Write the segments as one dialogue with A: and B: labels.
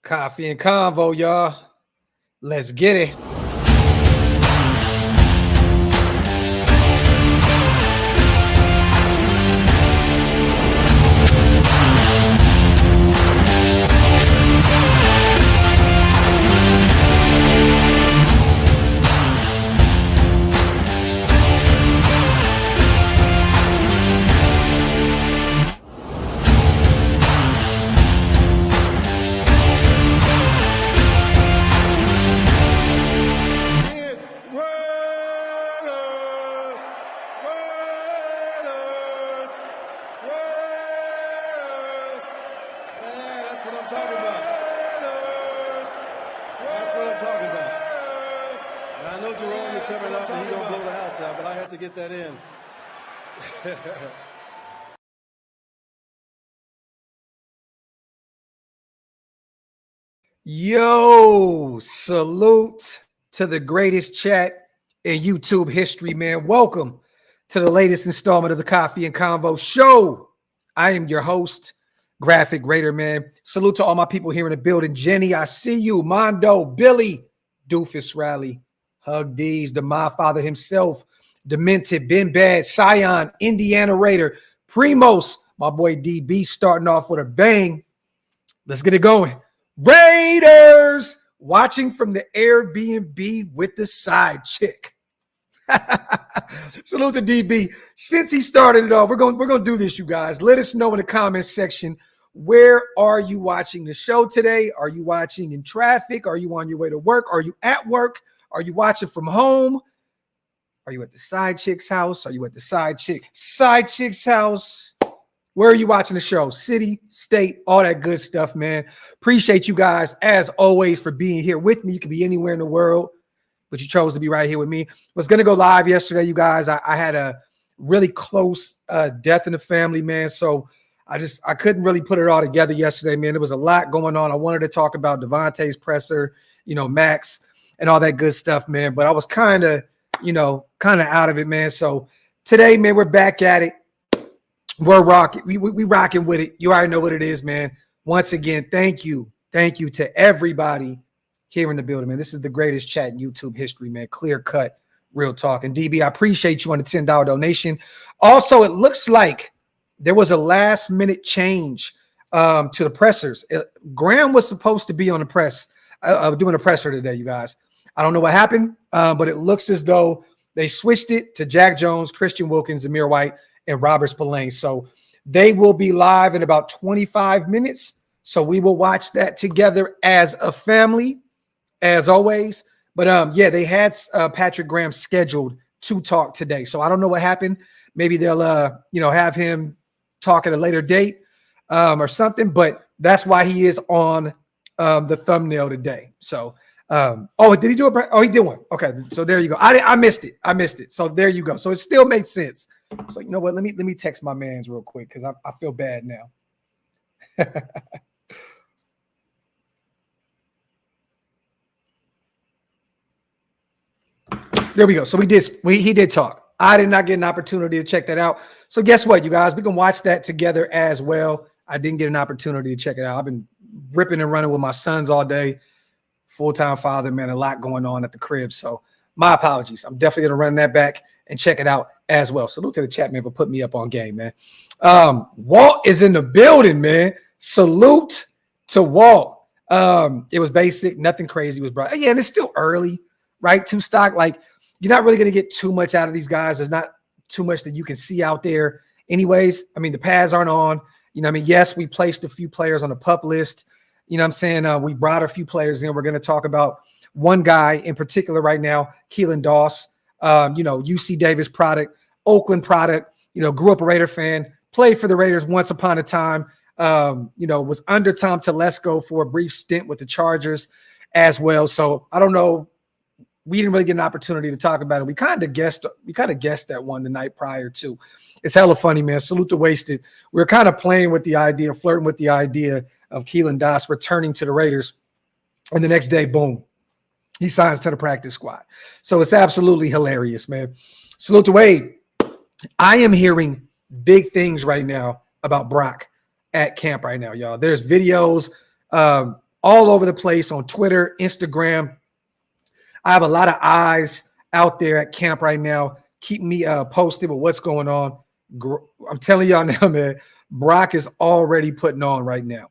A: Coffee and Convo, y'all. Let's get it. Yo, salute to the greatest chat in YouTube history, man. Welcome to the latest installment of the Coffee and Convo show. I am your host, Graphk Raider, man. Salute to all my people here in the building. Jenny, I see you. Mondo, Billy, Doofus Rally, Hug D's, the My Father himself, Demented, Ben Bad, Scion, Indiana Raider, Primos, my boy DB starting off with a bang. Let's get it going. Raiders watching from the Airbnb with the side chick. Salute to DB. Since he started it off, we're gonna do this, you guys. Let us know in the comments section, where are you watching the show today? Are you watching in traffic? Are you on your way to work? Are you at work? Are you watching from home? Are you at the side chick's house? Are you at the side chick's house? Where are you watching the show? City, state, all that good stuff, man. Appreciate you guys, as always, for being here with me. You could be anywhere in the world, but you chose to be right here with me. Was going to go live yesterday, you guys. I had a really close death in the family, man. So I couldn't really put it all together yesterday, man. There was a lot going on. I wanted to talk about Devontae's presser, Max, and all that good stuff, man. But I was kind of out of it, man. So today, man, we're back at it. We're rocking. We rocking with it. You already know what it is, man. Once again, thank you. Thank you to everybody here in the building, man. This is the greatest chat in YouTube history, man. Clear cut, real talk. And DB, I appreciate you on the $10 donation. Also, it looks like there was a last-minute change to the pressers. Graham was supposed to be on the press, doing a presser today, you guys. I don't know what happened, but it looks as though they switched it to Jack Jones, Christian Wilkins, Zamir White, and Robert Spillane. So they will be live in about 25 minutes. So we will watch that together as a family, as always. But yeah, they had Patrick Graham scheduled to talk today. So I don't know what happened. Maybe they'll have him talk at a later date or something. But that's why he is on the thumbnail today. So did he do it? Oh, he did one. Okay, so there you go. I missed it. So there you go. So it still makes sense. So you know what? Let me text my mans real quick because I feel bad now. There we go. So he did talk. I did not get an opportunity to check that out. So guess what, you guys? We can watch that together as well. I didn't get an opportunity to check it out. I've been ripping and running with my sons all day. Full-time father, man, a lot going on at the crib. So my apologies. I'm definitely going to run that back and check it out as well. Salute to the chat, man, for putting me up on game, man. Walt is in the building, man. Salute to Walt. It was basic, nothing crazy was brought. Yeah, and it's still early, right? Two stock, like you're not really going to get too much out of these guys. There's not too much that you can see out there. Anyways, I mean, the pads aren't on. Yes, we placed a few players on the pup list. You know what I'm saying? We brought a few players in. We're going to talk about one guy in particular right now, Keelan Doss, UC Davis product, Oakland product, grew up a Raider fan, played for the Raiders once upon a time, was under Tom Telesco for a brief stint with the Chargers as well. So I don't know. We didn't really get an opportunity to talk about it. We kind of guessed that one the night prior too. It's hella funny, man. Salute to Wasted. We were kind of playing with the idea, flirting with the idea of Keelan Doss returning to the Raiders. And the next day, boom, he signs to the practice squad. So it's absolutely hilarious, man. Salute to Wade. I am hearing big things right now about Brock at camp right now, y'all. There's videos all all over the place on Twitter, Instagram. I have a lot of eyes out there at camp right now. Keep me posted with what's going on. I'm telling y'all now, man, Brock is already putting on right now.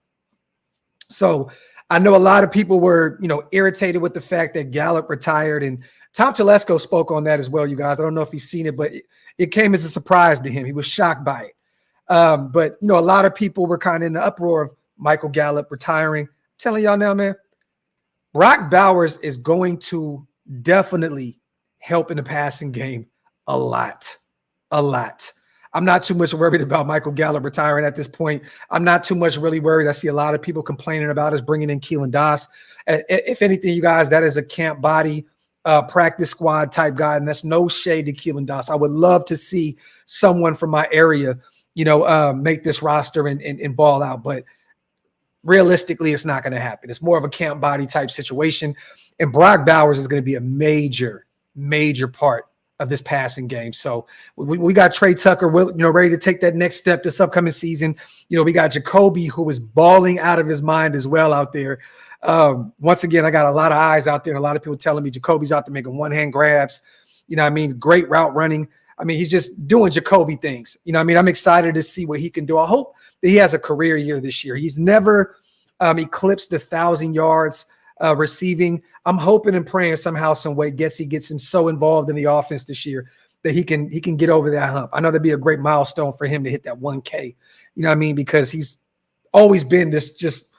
A: So I know a lot of people were, irritated with the fact that Gallup retired, and Tom Telesco spoke on that as well, you guys. I don't know if he's seen it, but it came as a surprise to him. He was shocked by it. But a lot of people were kind of in the uproar of Michael Gallup retiring. I'm telling y'all now, man, Brock Bowers is going to definitely help in the passing game a lot. I'm not too much worried about Michael Gallup retiring at this point. I'm not too much really worried. I see a lot of people complaining about us bringing in Keelan Doss. If anything, you guys, that is a camp body, practice squad type guy, and that's no shade to Keelan Doss. I would love to see someone from my area, make this roster and ball out. But realistically, it's not going to happen. It's more of a camp body type situation. And Brock Bowers is going to be a major, major part of this passing game. So we got Trey Tucker, ready to take that next step this upcoming season. We got Jacoby, who is balling out of his mind as well out there. Once again, I got a lot of eyes out there and a lot of people telling me Jacoby's out there making one-hand grabs. Great route running. He's just doing Jacoby things. I'm excited to see what he can do. I hope that he has a career year this year. He's never eclipsed 1,000 yards receiving. I'm hoping and praying somehow, some way he gets him so involved in the offense this year that he can get over that hump. I know that'd be a great milestone for him to hit that 1K. Because he's always been this just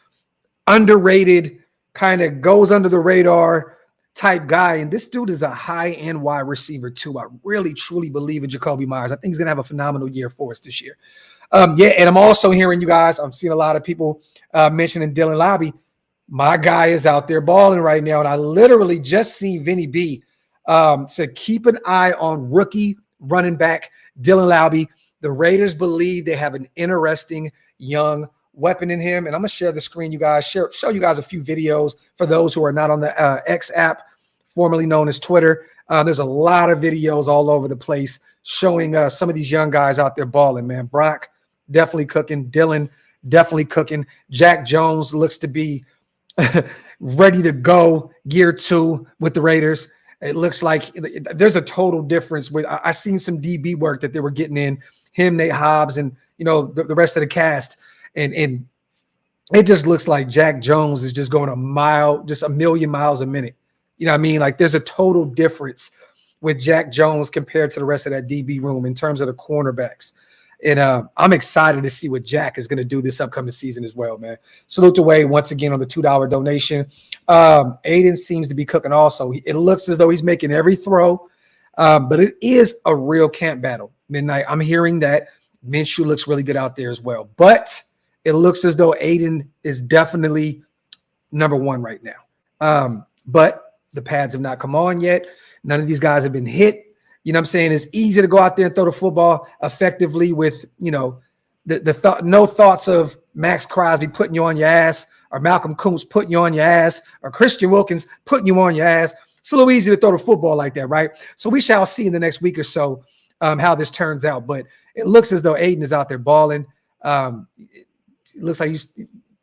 A: underrated, kind of goes under the radar type guy. And this dude is a high-end wide receiver too. I really, truly believe in Jacoby Myers. I think he's going to have a phenomenal year for us this year. And I'm also hearing you guys, I'm seeing a lot of people mentioning Dylan Lobby. My guy is out there balling right now. And I literally just seen Vinny B said, keep an eye on rookie running back Dylan Lobby. The Raiders believe they have an interesting young weapon in him. And I'm going to share the screen, you guys, show you guys a few videos for those who are not on the X app, formerly known as Twitter. There's a lot of videos all over the place showing some of these young guys out there balling, man. Brock definitely cooking. Dylan definitely cooking. Jack Jones looks to be ready to go gear 2 with the Raiders. It looks like there's a total difference with I seen some DB work that they were getting in him, Nate Hobbs, and the rest of the cast. And it just looks like Jack Jones is just going a million miles a minute. Like there's a total difference with Jack Jones compared to the rest of that DB room in terms of the cornerbacks. And I'm excited to see what Jack is going to do this upcoming season as well, man. Salute to Wade once again on the $2 donation. Aiden seems to be cooking also. It looks as though he's making every throw, but it is a real camp battle. Midnight, I'm hearing that Minshew looks really good out there as well. But it looks as though Aiden is definitely number 1 right now. But the pads have not come on yet. None of these guys have been hit. I'm saying? It's easy to go out there and throw the football effectively with, no thoughts of Max Crosby putting you on your ass or Malcolm Kuntz putting you on your ass or Christian Wilkins putting you on your ass. It's a little easy to throw the football like that, right? So we shall see in the next week or so how this turns out. But it looks as though Aiden is out there balling. It looks like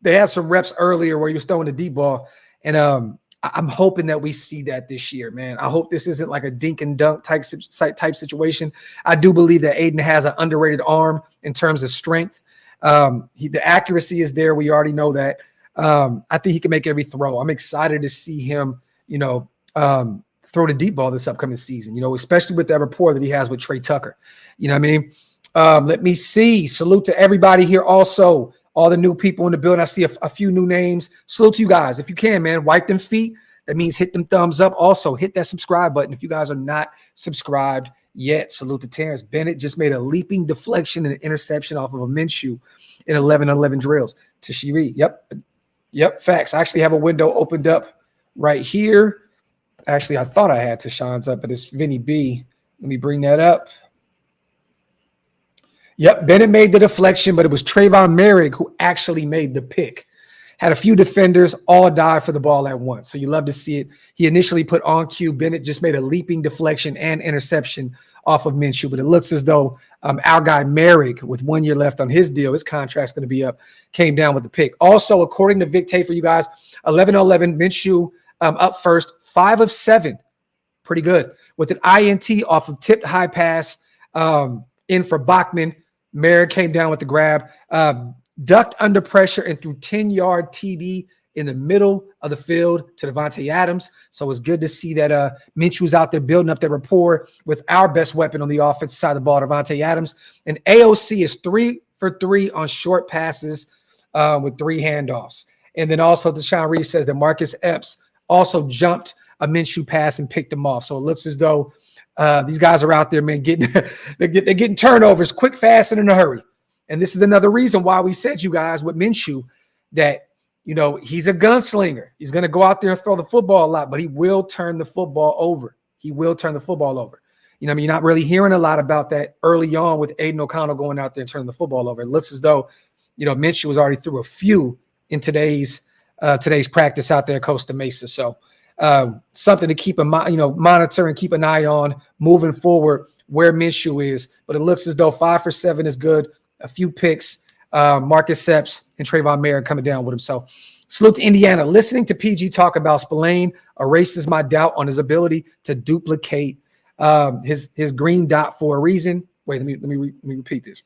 A: they had some reps earlier where he was throwing the deep ball. And I'm hoping that we see that this year, man. I hope this isn't like a dink and dunk type situation. I do believe that Aiden has an underrated arm in terms of strength. The accuracy is there. We already know that. I think he can make every throw. I'm excited to see him, throw the deep ball this upcoming season, especially with that rapport that he has with Trey Tucker. You know what I mean? Let me see. Salute to everybody here also. All the new people in the building. I see a few new names. Salute to you guys. If you can, man, wipe them feet. That means hit them thumbs up. Also, hit that subscribe button if you guys are not subscribed yet. Salute to Terrence Bennett. Just made a leaping deflection and an interception off of a Minshew in 11-on-11 drills. Tashiri. Yep. Facts. I actually have a window opened up right here. Actually, I thought I had Tashawn's up, but it's Vinny B. Let me bring that up. Yep, Bennett made the deflection, but it was Trayvon Merrick who actually made the pick. Had a few defenders all dive for the ball at once. So you love to see it. He initially put on cue. Bennett just made a leaping deflection and interception off of Minshew. But it looks as though our guy Merrick, with 1 year left on his deal, his contract's going to be up, came down with the pick. Also, according to Vic Tate for you guys, 11-11, Minshew up first, 5 of 7. Pretty good. With an INT off of tipped high pass in for Bachman. Merrick came down with the grab. Ducked under pressure and threw 10-yard TD in the middle of the field to Devontae Adams. So it's good to see that Minshew was out there building up that rapport with our best weapon on the offensive side of the ball, Devontae Adams. And AOC is 3 for 3 on short passes with 3 handoffs. And then also Deshaun Reed says that Marcus Epps also jumped a Minshew pass and picked him off. So it looks as though these guys are out there, man, they're getting turnovers quick, fast, and in a hurry. And this is another reason why we said, you guys, with Minshew, that, you know, he's a gunslinger. He's going to go out there and throw the football a lot, but he will turn the football over. He will turn the football over. You know, I mean, you're not really hearing a lot about that early on with Aiden O'Connell going out there and turning the football over. It looks as though, you know, Minshew was already through a few in today's practice out there at Costa Mesa. So something to keep monitor and keep an eye on moving forward where Minshew is. But it looks as though 5 for 7 is good. A few picks, Marcus Epps and Trayvon Merritt coming down with him. So salute to Indiana. Listening to PG talk about Spillane erases my doubt on his ability to duplicate his green dot for a reason. Wait, let me repeat this.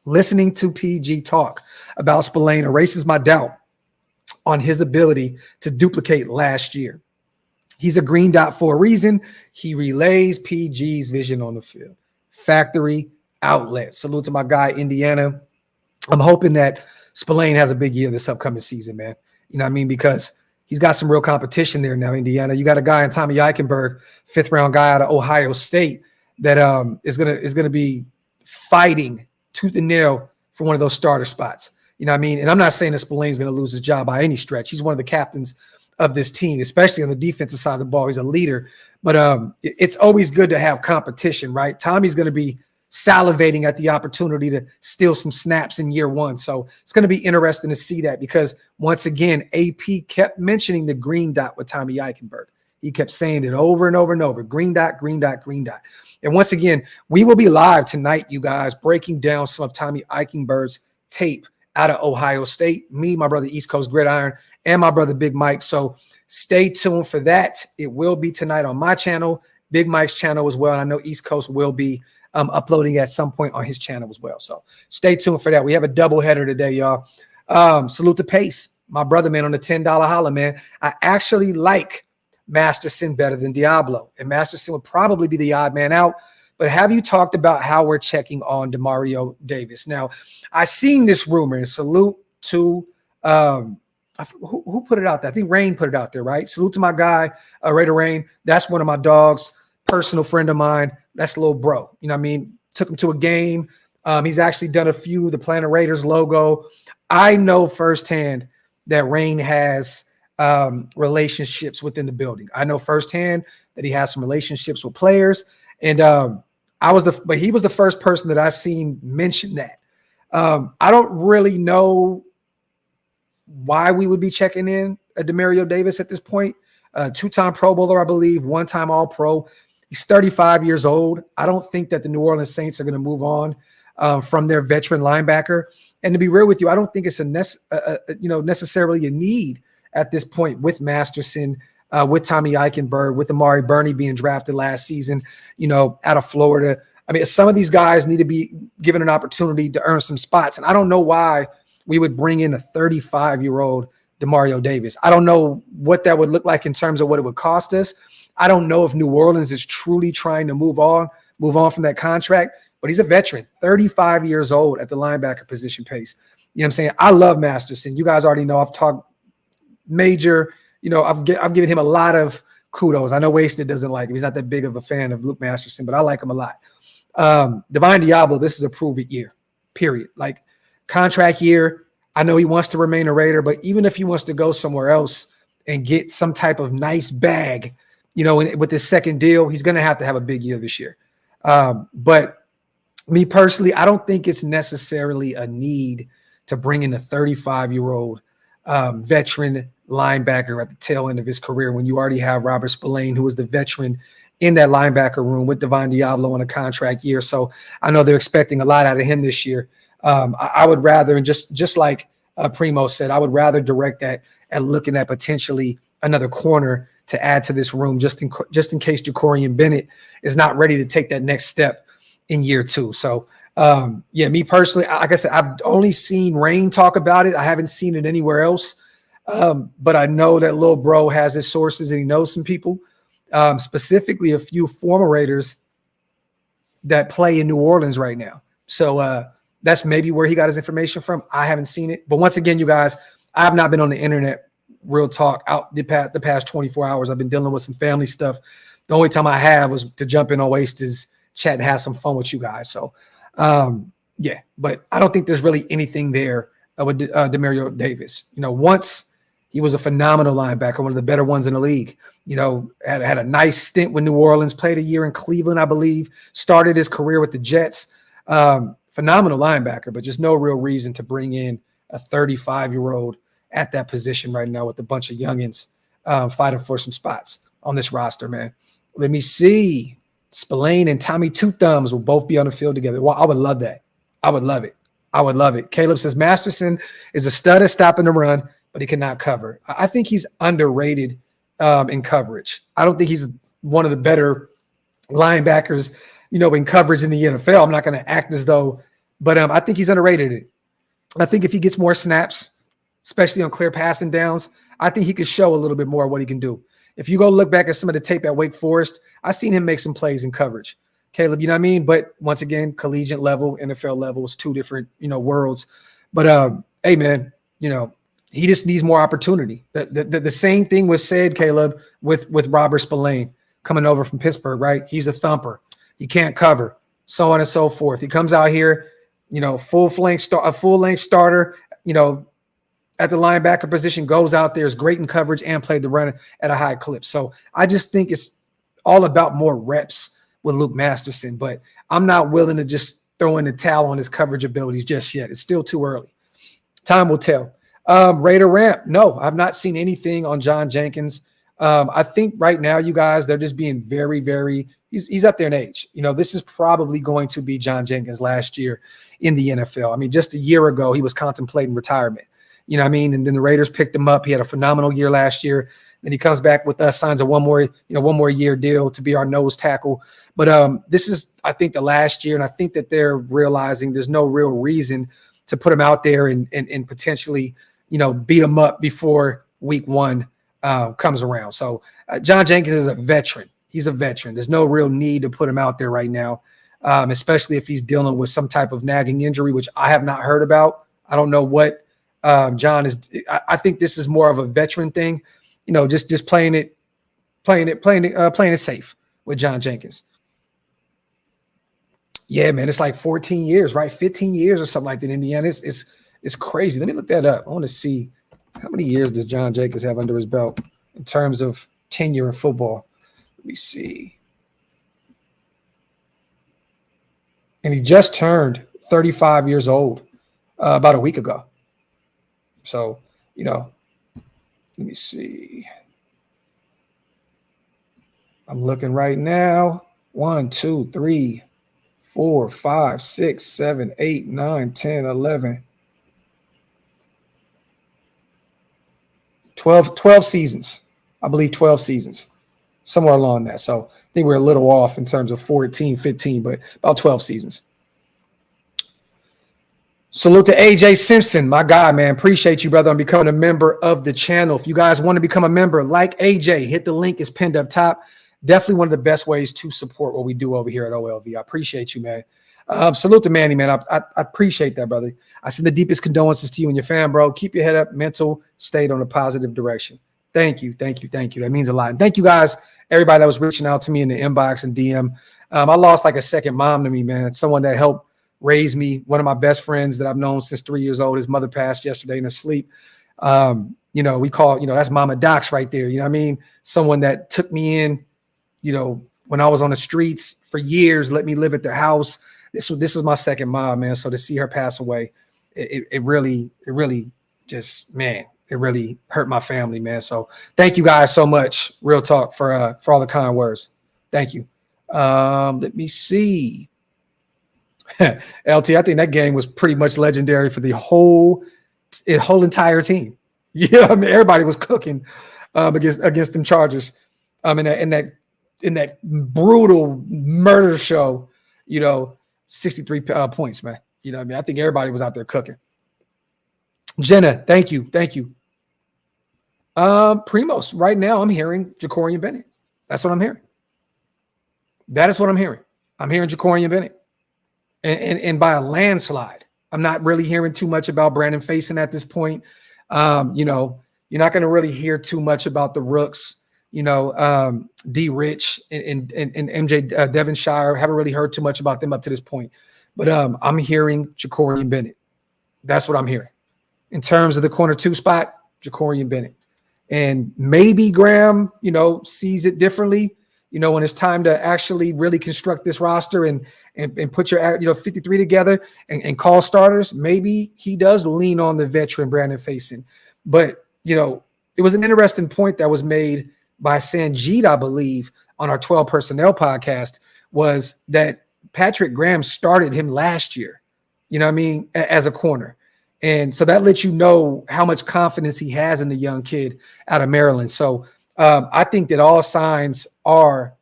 A: Listening to PG talk about Spillane erases my doubt on his ability to duplicate last year. He's a green dot for a reason. He relays PG's vision on the field. Factory outlet. Salute to my guy, Indiana. I'm hoping that Spillane has a big year this upcoming season, man. You know what I mean? Because he's got some real competition there now, Indiana. You got a guy in Tommy Eichenberg, 5th-round guy out of Ohio State, that is gonna be fighting tooth and nail for one of those starter spots. You know what I mean? And I'm not saying that Spillane's going to lose his job by any stretch. He's one of the captains of this team, especially on the defensive side of the ball. He's a leader. But it's always good to have competition, right? Tommy's going to be salivating at the opportunity to steal some snaps in year 1. So it's going to be interesting to see that, because once again, AP kept mentioning the green dot with Tommy Eichenberg. He kept saying it over and over and over. Green dot, green dot, green dot. And once again, we will be live tonight, you guys, breaking down some of Tommy Eichenberg's tape out of Ohio State. Me, my brother East Coast Gridiron, and my brother Big Mike. So stay tuned for that. It will be tonight on my channel, Big Mike's channel as well. And I know East Coast will be uploading at some point on his channel as well. So stay tuned for that. We have a double header today, y'all. Salute to Pace, my brother, man, on the $10 holla, man. I actually like Masterson better than Diablo, and Masterson would probably be the odd man out. But have you talked about how we're checking on Demario Davis? Now, I seen this rumor, and salute to who put it out there? I think Rain put it out there, right? Salute to my guy, Raider Rain. That's one of my dogs, personal friend of mine. That's a little bro. You know what I mean? Took him to a game. He's actually done a few, the Planet Raiders logo. I know firsthand that Rain has relationships within the building. I know firsthand that he has some relationships with players. And but he was the first person that I seen mention that. I don't really know why we would be checking in Demario Davis at this point. 2-time Pro Bowler, I believe, 1-time All-Pro. He's 35 years old. I don't think that the New Orleans Saints are going to move on from their veteran linebacker. And to be real with you, I don't think it's necessarily a need at this point with Masterson, with Tommy Eichenberg, with Amari Burney being drafted last season, out of Florida. I mean, some of these guys need to be given an opportunity to earn some spots. And I don't know why we would bring in a 35-year-old Demario Davis. I don't know what that would look like in terms of what it would cost us. I don't know if New Orleans is truly trying to move on from that contract, but he's a veteran, 35 years old at the linebacker position pace. You know what I'm saying? I love Masterson. You guys already know I've talked major, I've given him a lot of kudos. I know Wasted doesn't like him. He's not that big of a fan of Luke Masterson, but I like him a lot. Divine Diablo, this is a prove-it year, period. Like, contract year, I know he wants to remain a Raider, but even if he wants to go somewhere else and get some type of nice bag, with his second deal, he's going to have a big year this year. But me personally, I don't think it's necessarily a need to bring in a 35-year-old veteran linebacker at the tail end of his career when you already have Robert Spillane, who was the veteran in that linebacker room with Devon Diablo on a contract year. So I know they're expecting a lot out of him this year. I would rather, and just like Primo said, I would rather direct that at looking at potentially another corner to add to this room just in case Jacorian Bennett is not ready to take that next step in year 2. So me personally, like I said, I've only seen Rain talk about it. I haven't seen it anywhere else. But I know that Lil Bro has his sources and he knows some people, specifically a few former Raiders that play in New Orleans right now. So that's maybe where he got his information from. I haven't seen it. But once again, you guys, I have not been on the internet, real talk, out the past 24 hours. I've been dealing with some family stuff. The only time I have was to jump in on Oasis, chat, and have some fun with you guys. So, but I don't think there's really anything there with Demario Davis. Once he was a phenomenal linebacker, one of the better ones in the league. Had a nice stint with New Orleans, played a year in Cleveland, I believe, started his career with the Jets. Phenomenal linebacker, but just no real reason to bring in a 35-year-old at that position right now with a bunch of youngins fighting for some spots on this roster, man. Let me see. Spillane and Tommy Two Thumbs will both be on the field together. Well, I would love that. I would love it. Caleb says Masterson is a stud at stopping the run, but he cannot cover. I think he's underrated in coverage. I don't think he's one of the better linebackers, in coverage in the NFL. I'm not going to act as though, but I think he's underrated. I think if he gets more snaps, especially on clear passing downs, I think he could show a little bit more of what he can do. If you go look back at some of the tape at Wake Forest, I've seen him make some plays in coverage. Caleb, you know what I mean? But once again, collegiate level, NFL level is two different, worlds. But hey, man, he just needs more opportunity. The same thing was said, Caleb, with Robert Spillane coming over from Pittsburgh, right? He's a thumper. He can't cover, so on and so forth. He comes out here, full-length starter, at the linebacker position, goes out there, is great in coverage, and played the run at a high clip. So I just think it's all about more reps with Luke Masterson, but I'm not willing to just throw in the towel on his coverage abilities just yet. It's still too early. Time will tell. Raider Ramp, no, I've not seen anything on John Jenkins. I think right now, you guys, they're just being very, very he's up there in age. This is probably going to be John Jenkins' last year in the NFL. I mean, just a year ago, he was contemplating retirement. You know what I mean? And then the Raiders picked him up. He had a phenomenal year last year. Then he comes back with us, signs a one more year deal to be our nose tackle. But this is, I think, the last year, and I think that they're realizing there's no real reason to put him out there and potentially, beat him up before week 1 comes around. So John Jenkins is a veteran. He's a veteran. There's no real need to put him out there right now, especially if he's dealing with some type of nagging injury, which I have not heard about. I don't know what John is. I think this is more of a veteran thing, just playing it safe with John Jenkins. Yeah, man, it's like 14 years, right? 15 years or something like that in Indiana. It's crazy. Let me look that up. I want to see how many years does John Jenkins have under his belt in terms of tenure in football. Let me see. And he just turned 35 years old about a week ago. So, let me see. I'm looking right now. 1, 2, 3, 4, 5, 6, 7, 8, 9, 10, 11. 12 seasons. I believe 12 seasons. Somewhere along that. So I think we're a little off in terms of 14, 15, but about 12 seasons. Salute to AJ Simpson, my guy, man. Appreciate you, brother, on becoming a member of the channel. If you guys want to become a member like AJ, hit the link. It's pinned up top. Definitely one of the best ways to support what we do over here at OLV. I appreciate you, man. Salute to Manny, man. I appreciate that, brother. I send the deepest condolences to you and your fam, bro. Keep your head up, mental state on a positive direction. Thank you. That means a lot. And thank you guys, everybody that was reaching out to me in the inbox and DM. I lost like a second mom to me, man. Someone that helped raise me. One of my best friends that I've known since 3 years old. His mother passed yesterday in her sleep. We call, that's Mama Docs right there. You know what I mean? Someone that took me in, when I was on the streets for years, let me live at their house. This is my second mom, man. So to see her pass away, it really just, man, it really hurt my family, man. So thank you guys so much. Real talk for all the kind words. Thank you. Let me see. LT, I think that game was pretty much legendary for the whole entire team. Yeah, I mean everybody was cooking against them Chargers. In that brutal murder show, 63 points, man. You know what I mean? I think everybody was out there cooking. Jenna, thank you. Primos, right now I'm hearing Jacorian Bennett. That's what I'm hearing. That is what I'm hearing. I'm hearing Jacorian Bennett. And by a landslide. I'm not really hearing too much about Brandon Faison at this point. You're not going to really hear too much about the rooks. D. Rich and MJ Devonshire. Haven't really heard too much about them up to this point. But I'm hearing Jacorian Bennett. That's what I'm hearing. In terms of the corner 2 spot, Jacorian Bennett. And maybe Graham, sees it differently. When it's time to actually really construct this roster and put your 53 together and call starters, maybe he does lean on the veteran Brandon Faison. But, it was an interesting point that was made by Sanjit, I believe, on our 12 Personnel podcast, was that Patrick Graham started him last year, as a corner. And so that lets you know how much confidence he has in the young kid out of Maryland. So I think that all signs are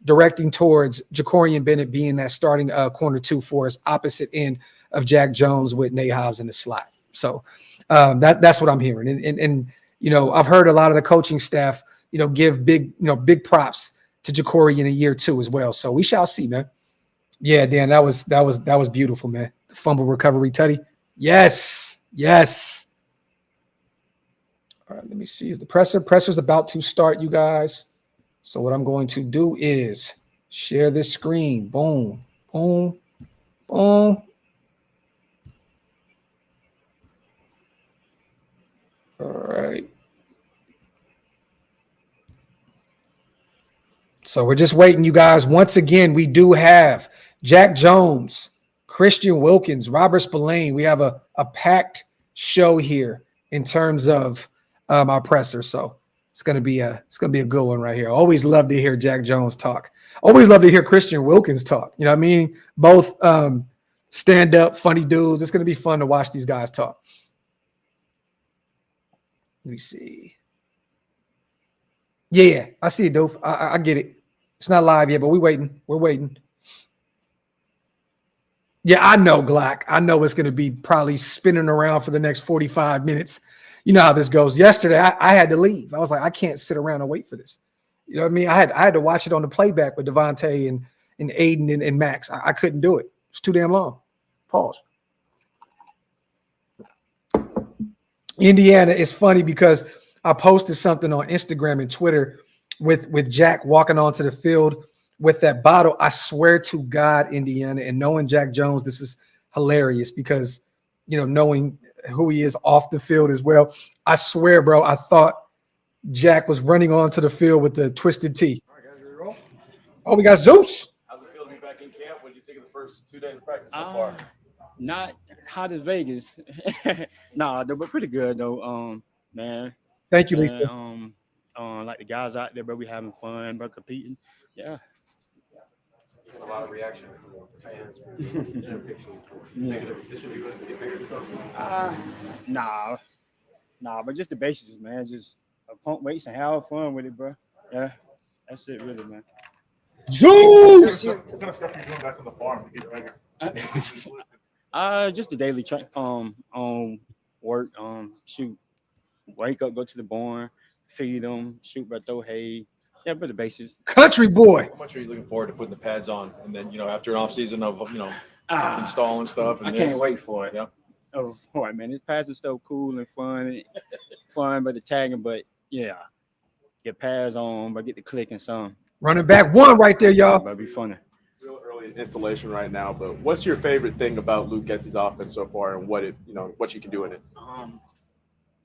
A: directing towards Jacorian Bennett being that starting corner 2 for us, opposite end of Jack Jones with Nate Hobbs in the slot. So that's what I'm hearing. And I've heard a lot of the coaching staff, give big props to Jacorian in a year 2 as well. So we shall see, man. Yeah, Dan, that was beautiful, man. The fumble recovery tutty. Yes. All right, let me see. Is the presser's about to start, you guys? So what I'm going to do is share this screen. Boom. All right. So we're just waiting, you guys. Once again, we do have Jack Jones, Christian Wilkins, Robert Spillane. We have a packed show here in terms of our presser. So it's gonna be a good one right here. Always love to hear Jack Jones talk. Always love to hear Christian Wilkins talk. You know what I mean? Both stand up, funny dudes. It's gonna be fun to watch these guys talk. Let me see. Yeah, I see it, dope. I get it. It's not live yet, but we're waiting. Yeah, I know, Glock. I know it's going to be probably spinning around for the next 45 minutes. You know how this goes. Yesterday, I had to leave. I was like, I can't sit around and wait for this. You know what I mean? I had to watch it on the playback with Devontae and Aiden and Max. I couldn't do it. It's too damn long. Pause. Indiana is funny because I posted something on Instagram and Twitter with Jack walking onto the field with that bottle. I swear to God, Indiana, and knowing Jack Jones, this is hilarious because, knowing who he is off the field as well. I swear, bro, I thought Jack was running onto the field with the twisted T. All right, guys, ready to roll? Oh, we got Zeus.
B: How's it feel to be back in camp? What did you think of the first 2 days of practice so far?
C: Not hot as Vegas. Nah, but pretty good though. Man.
A: Thank you, Lisa.
C: Like the guys out there, bro, we having fun, bro, competing. Yeah.
B: A lot of reaction from the fans. This should be good to get bigger than something.
C: Nah, but just the basics, man. Just pump weights and have fun with it, bro. Yeah, that's it, really, man.
A: Zeus.
B: What kind of stuff are you doing back on the farm to get bigger?
C: Just the daily work, shoot, wake up, go to the barn, feed them, shoot, but throw hay. Yeah, but the basics.
A: Country boy.
B: How much are you looking forward to putting the pads on, and then after an off season of installing stuff? And
C: I can't wait for it.
B: Yeah.
C: Oh, boy, man, this pads is so cool and fun, but the tagging, but yeah, get pads on, but get the clicking some.
A: Running back one right there, y'all.
C: That'd be funny.
B: Real early installation right now, but what's your favorite thing about Luke Getsy's offense so far, and what you can do in it?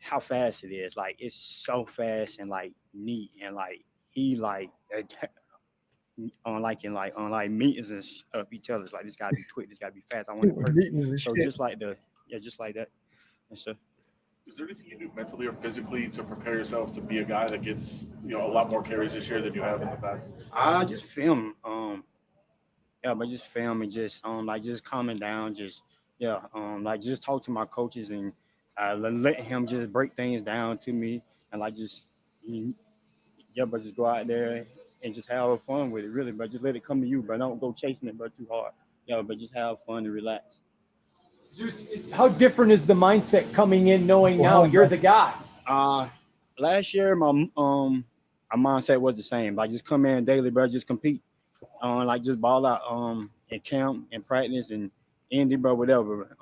C: How fast it is. Like, it's so fast and like neat, and like he like on meetings and stuff. He tells us like this gotta be quick, this gotta be fast. I want to work. So just like that. And so
D: Is there anything you do mentally or physically to prepare yourself to be a guy that gets a lot more carries this year than you have in the past?
C: I just film. But just film and just just calming down, just talk to my coaches and let him just break things down to me and but just go out there and just have fun with it, really. But just let it come to you, but don't go chasing it, but too hard. But just have fun and relax.
E: Zeus, how different is the mindset coming in knowing now you're the guy?
C: Last year my mindset was the same. Like just come in daily, bro, just compete. Just ball out in camp and practice and Indy, bro, whatever.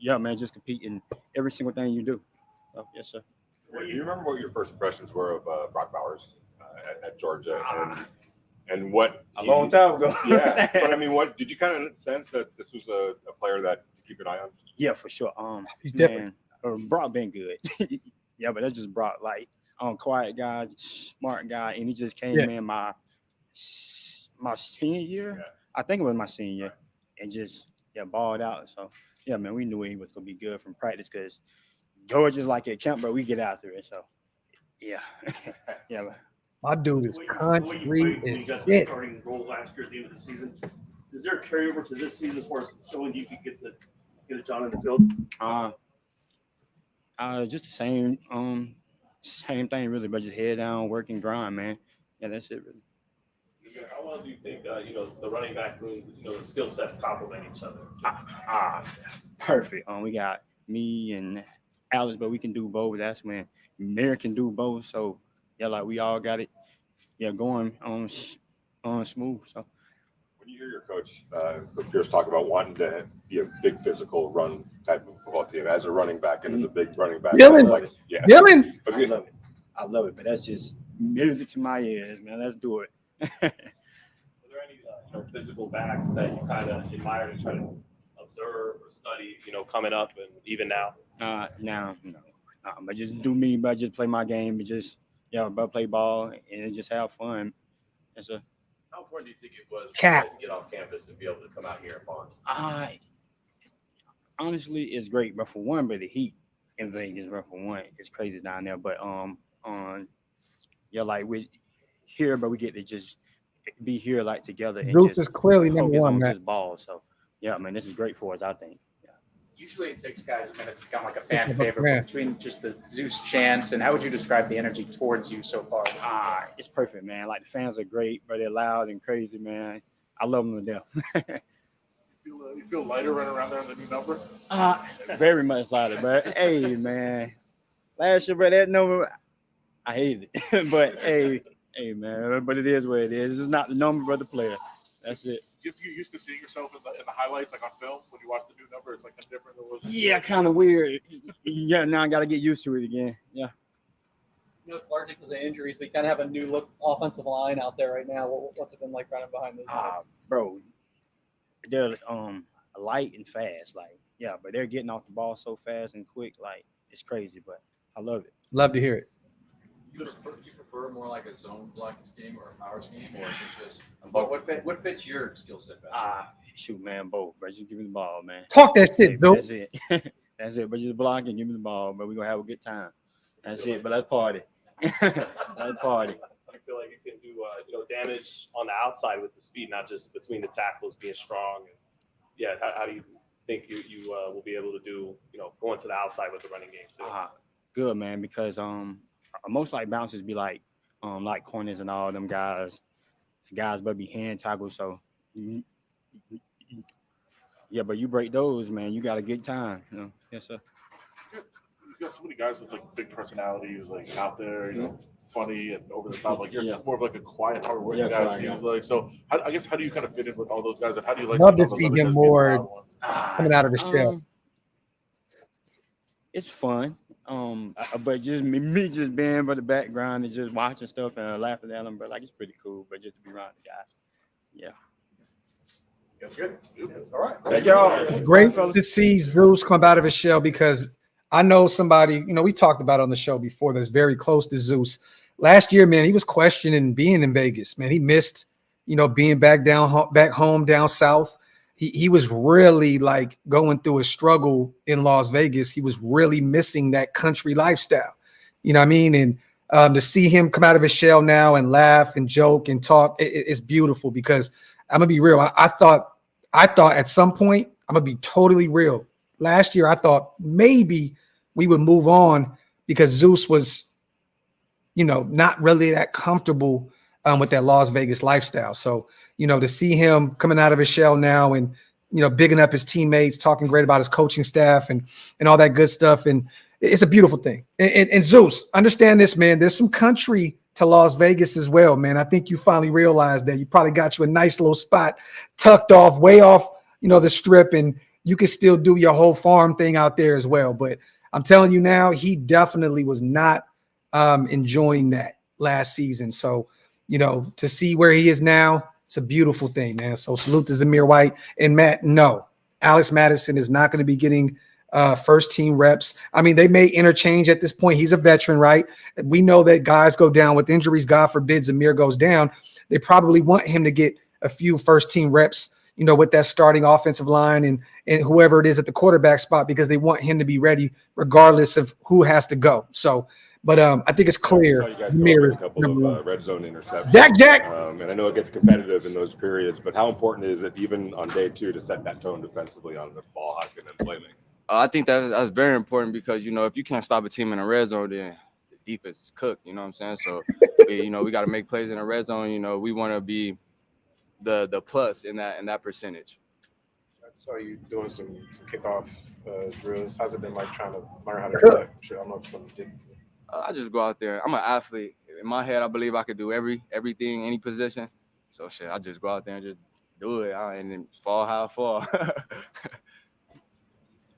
C: Just compete in every single thing you do. So, yes, sir.
F: Do you remember what your first impressions were of Brock Bowers at Georgia and what
C: a long time ago?
F: Yeah, but I mean, what did you kind of sense that this was a player that to keep an eye on?
C: Yeah, for sure.
A: He's different.
C: Brock been good. Yeah, but that's just Brock, quiet guy, smart guy, and he just came in my senior year. Yeah. I think it was my senior year, and just balled out. So man, we knew he was gonna be good from practice because Georgia's like at camp, but we get after it. So yeah.
A: My dude is country
G: You got the starting role last year at the end of the season. Is there a carryover to this season for us showing you could get a John in the field?
C: Just the same thing really, but just head down, work and grind, man. Yeah, that's it really.
G: How well do you think the running back room, the skill sets complement each other?
C: Perfect. We got me and Alex, but we can do both. That's when Mir can do both. So we all got it. Going on smooth. So
F: when you hear your coach Pierce talk about wanting to be a big physical run type of football team as a running back and as a big running back,
A: Dylan.
C: I love it, but that's just music to my ears, man. Let's do it.
G: Are there any physical backs that you kind of admire and try to observe or study, coming up and even now?
C: No. But just do me, but just play my game, but just but play ball and just have fun. Yes, sir.
H: How important do you think it was for you guys to get off campus and be able to come out here and bond?
C: Honestly, it's great, but for one, the heat in Vegas, but for one, it's crazy down there. But we here, but we get to just be here together. And
A: Zeus
C: just
A: is clearly number one,
C: on
A: man.
C: this ball. So this is great for us, I think.
I: Usually it takes guys a minute to become a fan favorite between just the Zeus chants. And how would you describe the energy towards you so far?
C: It's perfect, man. The fans are great, but they're loud and crazy, man. I love them to death.
D: You feel lighter running around there in the new number?
C: Very much lighter, but hey, man. Last year, but that number, I hate it. But hey, man. But it is what it is. It's not the number, but the player. That's it.
D: Do you get used to seeing yourself in the highlights, on film, when you watch the new number? It's a different.
C: Yeah, kind of weird. Now I got to get used to it again. Yeah.
E: It's largely because of injuries. We kind of have a new look offensive line out there right now. What's it been like running behind those guys?
C: Bro, they're light and fast. But they're getting off the ball so fast and quick. It's crazy, but I love it.
A: Love to hear it.
H: You prefer more like a zone blocking scheme or a power scheme, or is it just what fits your skill set best?
C: Shoot, man, both. But just give me the ball, man.
A: Talk that shit, Zeus.
C: That's it. That's it. But just block and give me the ball. But we're gonna have a good time. That's it. But let's party. Let's party.
G: I feel like you can do damage on the outside with the speed, not just between the tackles, being strong. And how do you think you will be able to do going to the outside with the running game too?
C: Good, man, because most bounces be corners and all them guys but be hand tackles. So but you break those, man, you got a good time. Yes, sir.
D: You got so many guys with big personalities, out there, funny and over the top. You're more of a quiet, hard-working guy. Seems like. So I guess how do you kind of fit in with all those guys, and how do you
A: love to see him more coming out of his shell?
C: It's fun. But just me just being by the background and just watching stuff and laughing at them, but it's pretty cool. But just to be around the guys, yeah.
D: That's good. All right.
C: Thank y'all.
A: Great to see Zeus come out of his shell, because I know somebody, we talked about on the show before, that's very close to Zeus. Last year, man, he was questioning being in Vegas. Man, he missed, being back home down south. he was really like going through a struggle in Las Vegas. He was really missing that country lifestyle. You know what I mean? And to see him come out of his shell now and laugh and joke and talk, it's beautiful because I'm gonna be real. I thought at some point, I'm gonna be totally real. Last year, I thought maybe we would move on because Zeus was, not really that comfortable with that Las Vegas lifestyle. So, to see him coming out of his shell now and, bigging up his teammates, talking great about his coaching staff and all that good stuff. And it's a beautiful thing. And Zeus, understand this, man. There's some country to Las Vegas as well, man. I think you finally realized that you probably got you a nice little spot tucked off, way off, the strip, and you can still do your whole farm thing out there as well. But I'm telling you now, he definitely was not enjoying that last season. So, to see where he is now, it's a beautiful thing, man. So salute to Zamir White and Matt. No, Alex Madison is not going to be getting first team reps. I mean, they may interchange at this point. He's a veteran, right? We know that guys go down with injuries. God forbid Zamir goes down. They probably want him to get a few first team reps, with that starting offensive line and whoever it is at the quarterback spot, because they want him to be ready regardless of who has to go. So, but I think it's clear.
F: I saw you guys throw a couple of red zone interceptions.
A: Jack.
F: And I know it gets competitive in those periods, but how important is it even on day 2 to set that tone defensively on the ball hawk and then playmaking?
J: I think that's very important because, if you can't stop a team in a red zone, then the defense is cooked. You know what I'm saying? So, we got to make plays in the red zone. We want to be the plus in that percentage.
B: I saw you doing some kickoff drills. How's it been like trying to learn how to do that? I don't know if something did.
J: I just go out there. I'm an athlete. In my head, I believe I could do everything, any position. So, I just go out there and just do it and then fall how I fall.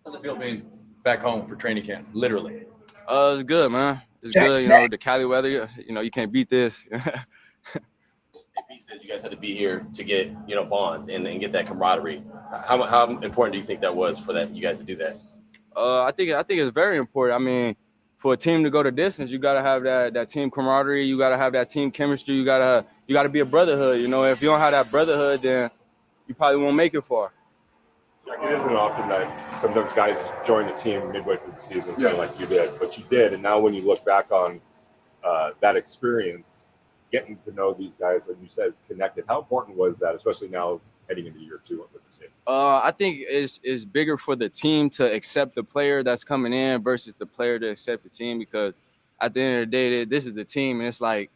H: How's it feel being back home for training camp? Literally.
J: It's good, man. It's good. The Cali weather, you can't beat this.
K: He said you guys had to be here to get, bonds and get that camaraderie. How important do you think that was for you guys to do that?
J: I think it's very important. I mean, for a team to go the distance, you gotta have that team camaraderie. You gotta have that team chemistry. You gotta be a brotherhood. If you don't have that brotherhood, then you probably won't make it far.
F: It isn't often that sometimes guys join the team midway through the season, kind of like you did, but you did. And now when you look back on that experience, getting to know these guys, like you said, connected, how important was that, especially now heading into year 2 with the team?
J: I think it's bigger for the team to accept the player that's coming in versus the player to accept the team, because at the end of the day, this is the team, and it's like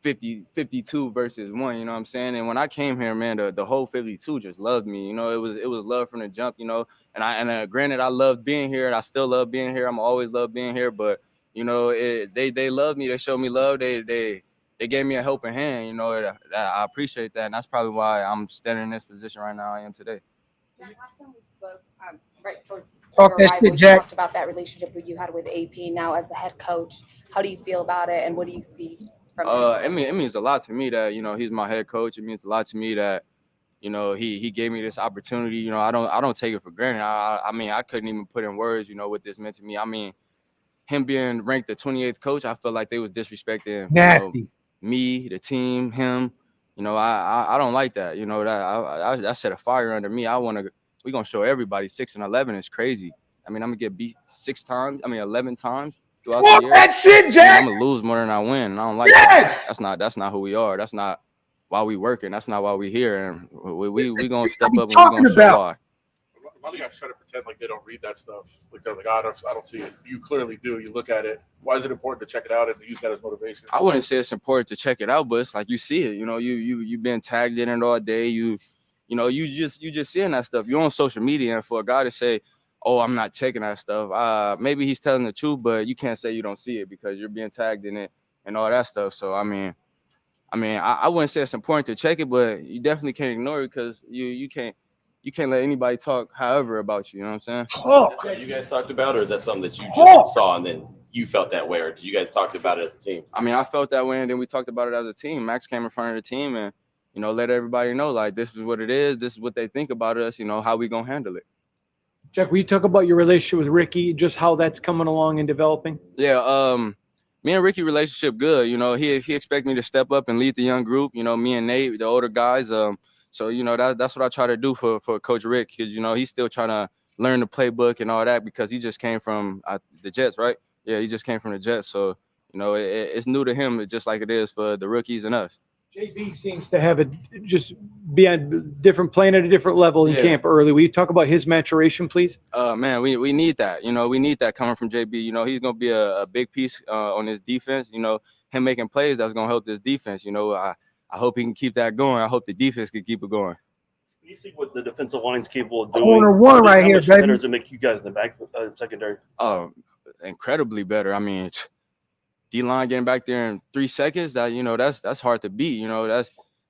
J: 52 versus 1, you know what I'm saying? And when I came here, man, the whole 52 just loved me. It was love from the jump, and granted, I love being here, and I still love being here. I'm always love being here, but they love me. They showed me love. They gave me a helping hand. I appreciate that, and that's probably why I'm standing in this position right now I am today.
L: Last time we spoke, right towards
A: Talk that shit, Jack.
L: You talked about that relationship that you had with AP. Now, as the head coach, how do you feel about it, and what do you see from him?
J: It means a lot to me that he's my head coach. It means a lot to me that he gave me this opportunity. I don't take it for granted. I mean, I couldn't even put in words what this meant to me. I mean, him being ranked the 28th coach, I felt like they was disrespecting
A: nasty.
J: Me, the team, him. I don't like that. That set a fire under me. We're gonna show everybody 6-11 is crazy. I mean, I'm gonna get beat 11 times throughout the year.
A: That shit, Jack.
J: I'm gonna lose more than I win. And I don't like that. That's not who we are. That's not why we working. That's not why we here. And we gonna step up and we gonna show why.
D: A lot of guys try to pretend like they don't read that stuff. Like they're like, I don't see it. You clearly do. You look at it. Why is it important to check it out and use that as motivation?
J: I wouldn't say it's important to check it out, but it's like you see it. You've been tagged in it all day. You just seeing that stuff. You're on social media, and for a guy to say, "Oh, I'm not checking that stuff," maybe he's telling the truth, but you can't say you don't see it because you're being tagged in it and all that stuff. So I wouldn't say it's important to check it, but you definitely can't ignore it because you can't let anybody talk however about you. You know what I'm saying?
K: That's what you guys talked about, or is that something that you just saw and then you felt that way, or did you guys talk about it as a team?
J: I mean, I felt that way, and then we talked about it as a team. Max came in front of the team and, let everybody know, like, this is what it is. This is what they think about us, how we going to handle it.
M: Jack, will you talk about your relationship with Ricky, just how that's coming along and developing?
J: Yeah, me and Ricky relationship good. He expect me to step up and lead the young group. Me and Nate, the older guys. So, you know, that's what I try to do for Coach Rick, because, you know, he's still trying to learn the playbook and all that, because he just came from the Jets, right? Yeah, he just came from the Jets. So, you know, it's new to him, just like it is for the rookies and us.
M: JB seems to have just be on playing at a different level in camp early. Will you talk about his maturation, please?
J: Man, we need that. You know, we need that coming from JB. You know, he's going to be a big piece on his defense. You know, him making plays, that's going to help this defense. You know, I hope he can keep that going. I hope the defense can keep it going.
N: You see what the defensive line's capable of doing.
A: Corner one right here, baby.
N: Better to make you guys in the back secondary.
J: Oh, incredibly better. I mean, D-line getting back there in 3 seconds, that's hard to beat. You know,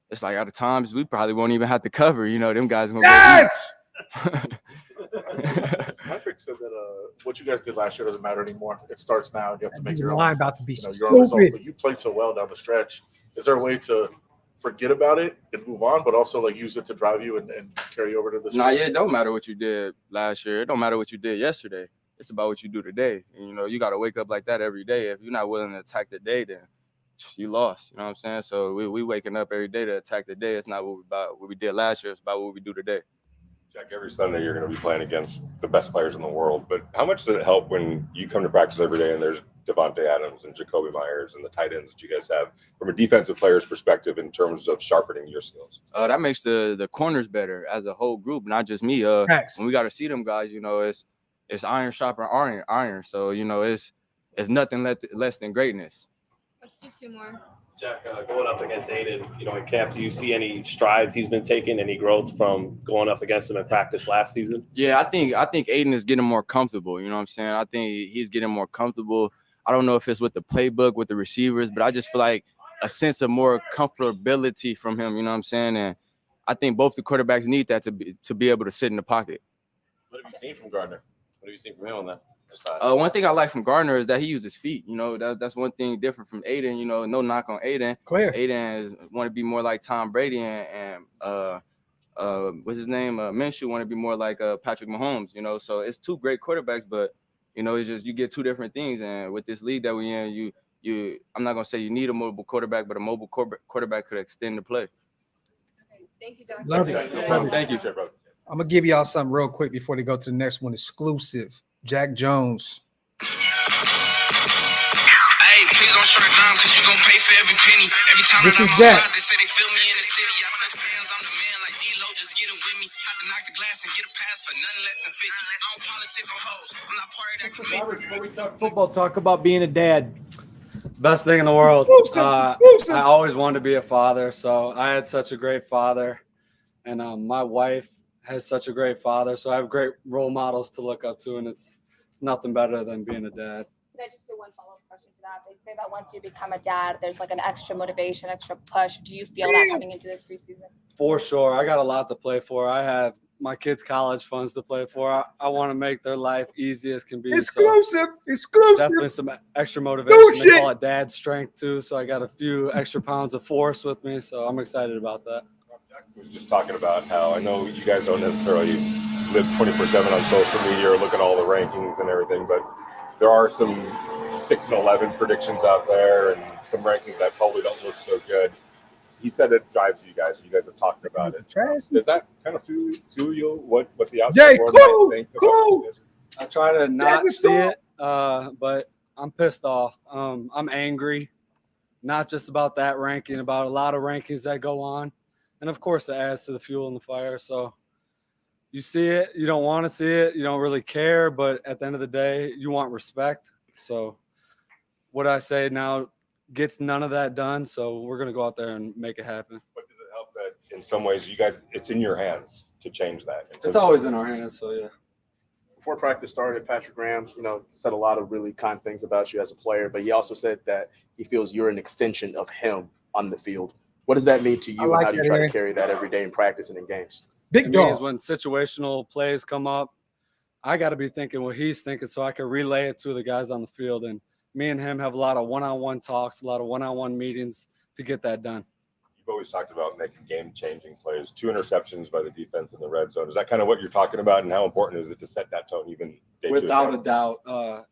J: it's like at times we probably won't even have to cover. You know, them guys gonna
A: yes!
D: Patrick said that what you guys did last year doesn't matter anymore. It starts now, and you have to make your own.
A: Line about to be
D: your own results. But you played so well down the stretch. Is there a way to forget about it and move on, but also like use it to drive you and carry over to this?
J: Nah, yeah, it don't matter what you did last year. It don't matter what you did yesterday. It's about what you do today. And, you know, you got to wake up like that every day. If you're not willing to attack the day, then you lost. You know what I'm saying? So we waking up every day to attack the day. It's not what we did last year. It's about what we do today.
F: Jack, every Sunday you're going to be playing against the best players in the world. But how much does it help when you come to practice every day and there's Devontae Adams and Jacoby Myers and the tight ends that you guys have from a defensive player's perspective in terms of sharpening your skills?
J: That makes the corners better as a whole group, not just me. When we got to see them guys, you know, it's iron sharper iron. So, you know, it's nothing less than greatness.
L: Let's do 2 more.
G: Jack, going up against Aiden, you know, in camp, do you see any strides he's been taking, any growth from going up against him in practice last season?
J: Yeah, I think Aiden is getting more comfortable. You know what I'm saying? I think he's getting more comfortable. I don't know if it's with the playbook, with the receivers, but I just feel like a sense of more comfortability from him. You know what I'm saying? And I think both the quarterbacks need that to be able to sit in the pocket.
K: What have you seen from Gardner? What have you seen from him on that side?
J: One thing I like from Gardner is that he uses his feet. You know, that's one thing different from Aiden. You know, no knock on Aiden.
A: Clear.
J: Aiden want to be more like Tom Brady and what's his name? Minshew want to be more like Patrick Mahomes. You know, so it's two great quarterbacks, but you know, it's just you get two different things. And with this league that we're in, you I'm not gonna say you need a mobile quarterback, but a mobile quarterback could extend the play.
L: Okay, thank you, Jack.
A: Love it.
J: Thank you.
A: I'm gonna give y'all something real quick before they go to the next one. Exclusive. Jack Jones.
O: Hey, please don't shut down because you're gonna pay for every penny. Every time
A: this
O: that
A: is
O: I'm
A: Jack.
O: outside, they say they feel me in the city. I touch fans, I'm the man like D-Lo, just get it with me. Have to knock the glass and get a pass for nothing less than 50. I don't politic on hoes. I'm not part of that committee.
M: Robert, before we talk football, talk about being a dad.
P: Best thing in the world. I always wanted to be a father, so I had such a great father, and my wife has such a great father, so I have great role models to look up to, and it's nothing better than being a dad.
L: Can I just do one follow-up question to that? They say that once you become a dad, there's like an extra motivation, extra push. Do you feel that coming into this preseason?
P: For sure. I got a lot to play for. I have my kids' college funds to play for. I want to make their life easy as can be.
A: Exclusive.
P: Definitely some extra motivation. They call it dad strength too. So I got a few extra pounds of force with me. So I'm excited about that.
F: Jack was just talking about how I know you guys don't necessarily live 24/7 on social media or look at all the rankings and everything, but there are some 6-11 predictions out there and some rankings that probably don't look so good. He said it drives you guys. So you guys have talked about it. Does that kind of fuel you? What the outside world might think about this?
P: I try to not see it, but I'm pissed off. I'm angry, not just about that ranking, about a lot of rankings that go on. And, of course, it adds to the fuel in the fire. So you see it. You don't want to see it. You don't really care. But at the end of the day, you want respect. So what I say now gets none of that done. So we're going to go out there and make it happen.
F: But does it help that in some ways you guys, it's in your hands to change that?
P: It's always in our hands. So, yeah.
B: Before practice started, Patrick Graham, you know, said a lot of really kind things about you as a player, but he also said that he feels you're an extension of him on the field. What does that mean to you, and how do you try to carry that every day in practice and in games?
P: It means when situational plays come up, I got to be thinking what he's thinking so I can relay it to the guys on the field. And me and him have a lot of one-on-one talks, a lot of one-on-one meetings to get that done.
F: You've always talked about making game-changing plays, 2 interceptions by the defense in the red zone. Is that kind of what you're talking about, and how important is it to set that tone even day
P: Without a doubt.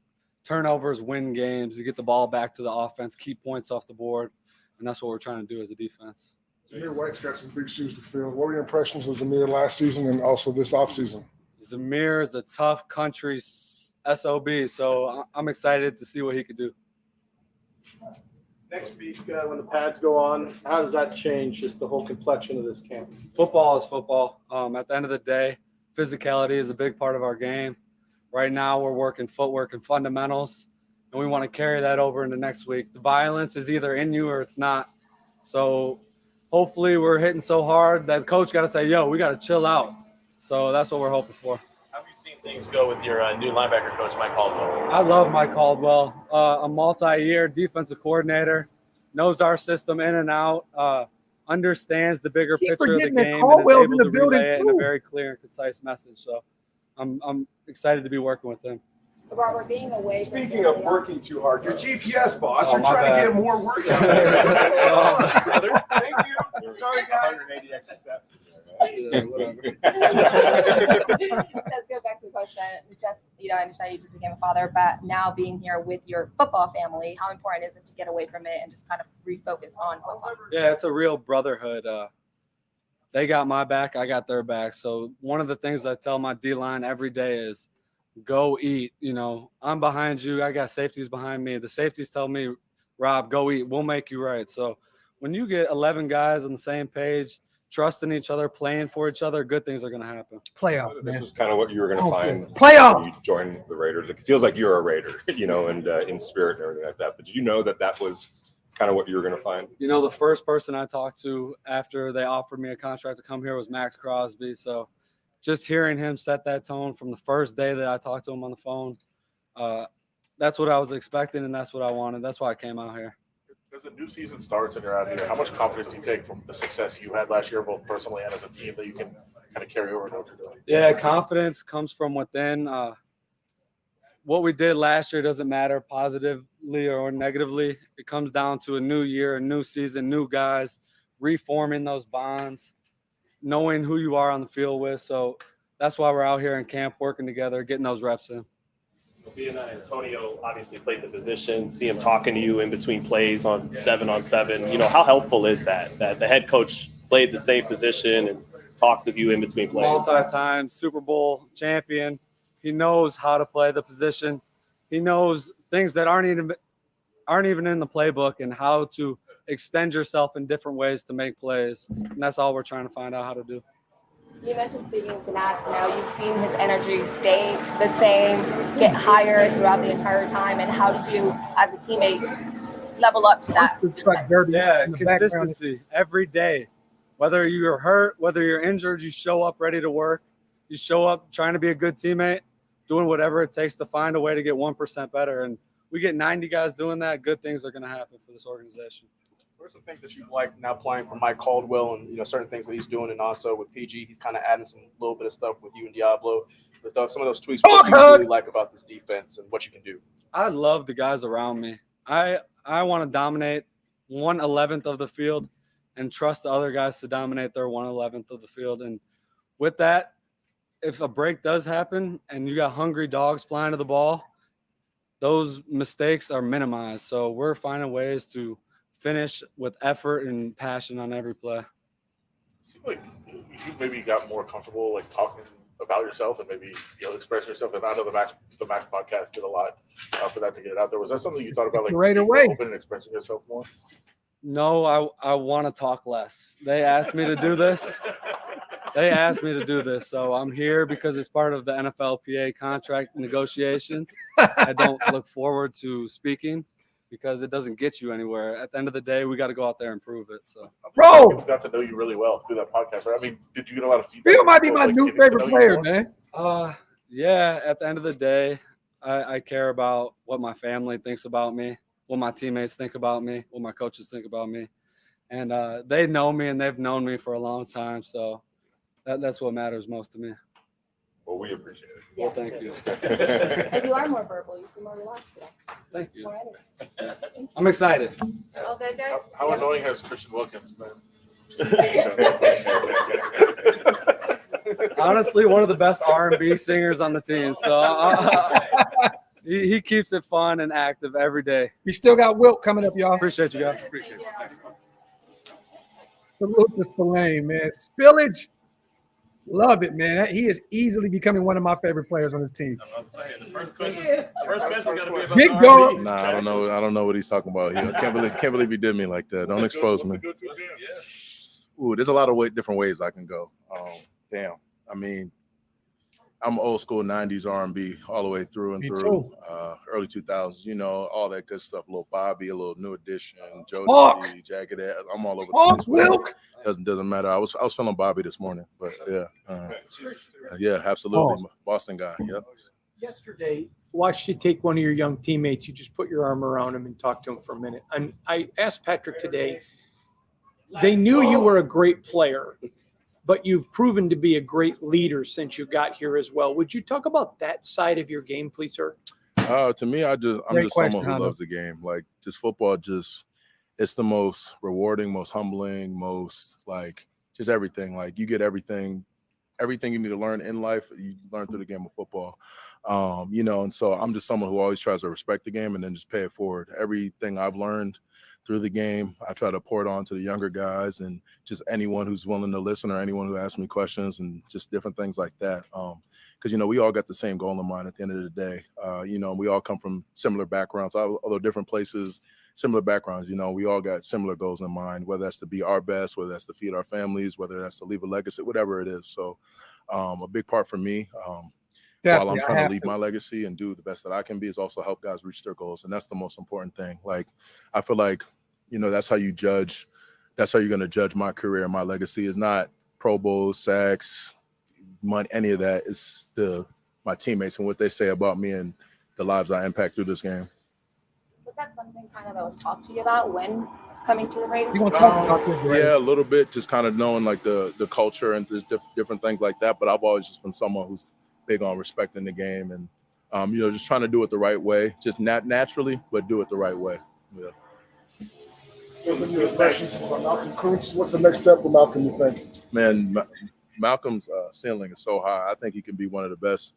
P: Turnovers win games. You get the ball back to the offense, keep points off the board, and that's what we're trying to do as a defense.
Q: Zamir White's got some big shoes to fill. What were your impressions of Zamir last season and also this offseason?
P: Zamir is a tough country SOB, so I'm excited to see what he could do.
R: Next week, when the pads go on, how does that change just the whole complexion of this camp?
P: Football is football. At the end of the day, physicality is a big part of our game. Right now, we're working footwork and fundamentals, and we want to carry that over into next week. The violence is either in you or it's not. So hopefully we're hitting so hard that coach got to say, yo, we got to chill out. So that's what we're hoping for.
K: How have you seen things go with your new linebacker coach, Mike Caldwell?
P: I love Mike Caldwell, a multi-year defensive coordinator, knows our system in and out, understands the bigger picture of the game, and is able to relay it in a very clear and concise message. So I'm excited to be working with him.
L: Robert, being away.
R: Speaking of working too hard, your GPS boss,
P: Oh,
R: you're
P: my
R: trying
P: bad.
R: to get more work out there. What's going on, brother? Thank you. Sorry, guys.
K: 180 extra steps.
L: Let's go back to the question. Just, I understand you just became a father, but now being here with your football family, how important is it to get away from it and just kind of refocus on football?
P: Yeah, it's a real brotherhood. They got my back, I got their back. So one of the things I tell my D-line every day is go eat. I'm behind you. I got safeties behind me. The safeties tell me, Rob, go eat. We'll make you right. So when you get 11 guys on the same page, trusting each other, playing for each other, good things are going to happen.
A: Playoffs,
F: This was kind of what you were going to find.
A: Playoff.
F: when you joined the Raiders. It feels like you're a Raider, and in spirit and everything like that. But did you know that was kind of what you were going to find?
P: The first person I talked to after they offered me a contract to come here was Max Crosby. So just hearing him set that tone from the first day that I talked to him on the phone, that's what I was expecting, and that's what I wanted. That's why I came out here.
D: As the new season starts and you're out here, how much confidence do you take from the success you had last year, both personally and as a team, that you can kind of carry over and what you're doing?
P: Yeah, confidence comes from within. What we did last year doesn't matter positively or negatively. It comes down to a new year, a new season, new guys, reforming those bonds, knowing who you are on the field with. So that's why we're out here in camp working together, getting those reps in.
G: Being Antonio obviously played the position, see him talking to you in between plays on 7-on-7. How helpful is that the head coach played the same position and talks with you in between plays?
P: Multi-time Super Bowl champion. He knows how to play the position. He knows things that aren't even in the playbook and how to extend yourself in different ways to make plays. And that's all we're trying to find out how to do.
L: You mentioned speaking to Max now. You've seen his energy stay the same, get higher throughout the entire time. And how do you, as a teammate, level up to that?
P: Yeah, consistency every day. Whether you're hurt, whether you're injured, you show up ready to work. You show up trying to be a good teammate, doing whatever it takes to find a way to get 1% better. And we get 90 guys doing that, good things are going to happen for this organization.
B: What are some things that you like now playing for Mike Caldwell and certain things that he's doing, and also with PG, he's kind of adding some little bit of stuff with you and Diablo. With some of those tweaks, what do you really like about this defense and what you can do?
P: I love the guys around me. I want to dominate 1/11th of the field and trust the other guys to dominate their 1/11th of the field. And with that, if a break does happen and you got hungry dogs flying to the ball, those mistakes are minimized. So we're finding ways to finish with effort and passion on every play.
D: It seemed like you maybe got more comfortable like talking about yourself and maybe expressing yourself. And I know the Max podcast did a lot for that to get it out there. Was that something you thought about, like
A: right away,
D: open and expressing yourself more?
P: No, I want to talk less. They asked me to do this. So I'm here because it's part of the NFLPA contract negotiations. I don't look forward to speaking because it doesn't get you anywhere. At the end of the day, we got to go out there and prove it. So,
D: Bro, people got to know you really well through that podcast, right? I mean, did you get a lot of feedback?
A: Bill might be my new favorite player, man.
P: Yeah, at the end of the day, I care about what my family thinks about me, what my teammates think about me, what my coaches think about me. And they know me and they've known me for a long time. So that's what matters most to me.
F: Well, we appreciate it.
P: Well, thank you.
L: If you are more verbal, you seem more relaxed today.
P: Thank you.
L: More energy.
P: I'm excited.
L: All good, guys?
D: How annoying has Christian Wilkins been?
P: Honestly, one of the best R&B singers on the team. So he keeps it fun and active every day.
A: We still got Wilt coming up, y'all.
P: Appreciate you guys.
L: Appreciate it.
A: Salute to Spillane, man. Spillage. Love it, man. He is easily becoming one of my favorite players on this team.
K: I'm saying, the first question got to be about
A: Big
K: the
A: dog.
K: R&B.
S: Nah, I don't know what he's talking about here. Can't believe he did me like that. Don't expose me. Ooh, there's a lot of different ways I can go. Damn. I mean, I'm old school 90s R&B all the way through and
A: Me
S: through.
A: too.
S: Early 2000s, all that good stuff. A little Bobby, a little New Edition, Joe
A: Talk.
S: D, Jagged Edge. I'm all over the
A: Talk,
S: place.
A: Wilk.
S: Doesn't matter. I was feeling Bobby this morning, but yeah, absolutely.
A: Pause.
S: Boston guy. Yep.
M: Yesterday, watched you take one of your young teammates. You just put your arm around him and talk to him for a minute. And I asked Patrick today, they knew you were a great player, but you've proven to be a great leader since you got here as well. Would you talk about that side of your game, please, sir?
S: To me, I'm
A: Great
S: just
A: question,
S: someone who
A: Hondo.
S: loves the game. Like, just football, it's the most rewarding, most humbling, most like just everything. Like, you get everything you need to learn in life, you learn through the game of football. And so I'm just someone who always tries to respect the game and then just pay it forward. Everything I've learned through the game, I try to pour it on to the younger guys and just anyone who's willing to listen or anyone who asks me questions and just different things like that. Because, we all got the same goal in mind at the end of the day. We all come from similar backgrounds, although different places, similar backgrounds. We all got similar goals in mind, whether that's to be our best, whether that's to feed our families, whether that's to leave a legacy, whatever it is. So a big part for me, while I'm trying to leave my legacy and do the best that I can be, is also help guys reach their goals. And that's the most important thing. Like, I feel like, that's how you judge. That's how you're going to judge my career and my legacy. Is not Pro Bowls, sacks, money, any of that. It's my teammates and what they say about me and the lives I impact through this game.
L: Was that something kind of that was talked to you about when coming to the Raiders?
S: Yeah, a little bit, just kind of knowing like the culture and different things like that. But I've always just been someone who's big on respecting the game and, just trying to do it the right way, just not naturally, but do it the right way. Yeah.
Q: What's the next step for Malcolm, you think?
S: Man, Malcolm's ceiling is so high. I think he can be one of the best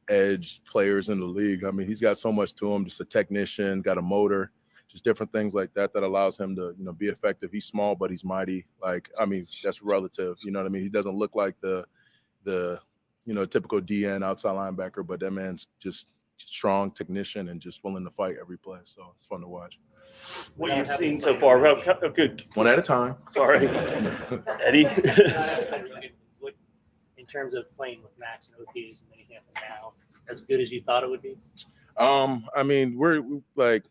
S: edge players in the league. I mean, he's got so much to him, just a technician, got a motor, just different things like that allows him to, be effective. He's small, but he's mighty. Like, I mean, that's relative. You know what I mean? He doesn't look like the typical DN outside linebacker, but that man's just strong technician and just willing to fight every play. So it's fun to watch.
N: What you've seen so far, good.
S: One at a time.
N: Sorry, Eddie.
T: In terms of playing with Max and OTs and anything up now, as good as you thought it would be?
S: I mean, we're like,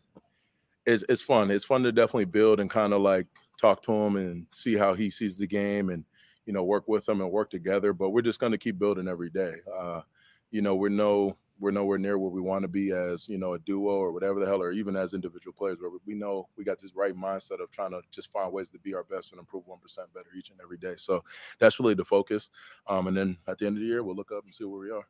S: it's fun. It's fun to definitely build and kind of like talk to him and see how he sees the game and, work with him and work together. But we're just going to keep building every day. We're nowhere near where we want to be as, a duo or whatever the hell, or even as individual players, where we know we got this right mindset of trying to just find ways to be our best and improve 1% better each and every day. So that's really the focus. And then at the end of the year, we'll look up and see where we are.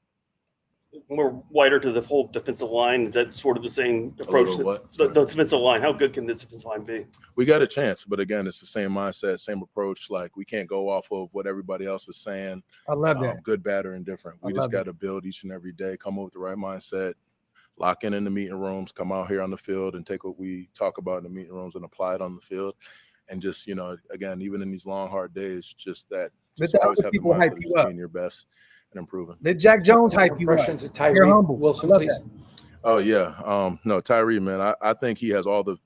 N: More wider to the whole defensive line. Is that sort of the same approach? The defensive line. How good can this defensive line be?
S: We got a chance, but again, it's the same mindset, same approach. Like, we can't go off of what everybody else is saying.
A: I love that.
S: Good, bad, or indifferent. We just got to build each and every day, come up with the right mindset, lock in the meeting rooms, come out here on the field and take what we talk about in the meeting rooms and apply it on the field. And just, again, even in these long, hard days, just that, just always have the mindset of just being your best and improving.
A: Let Jack Jones hype you up.
M: Impressions of Tyree
A: You're humble.
M: Wilson,
A: Love
M: please.
A: that.
S: Oh yeah. No, Tyree, man, I think he has all the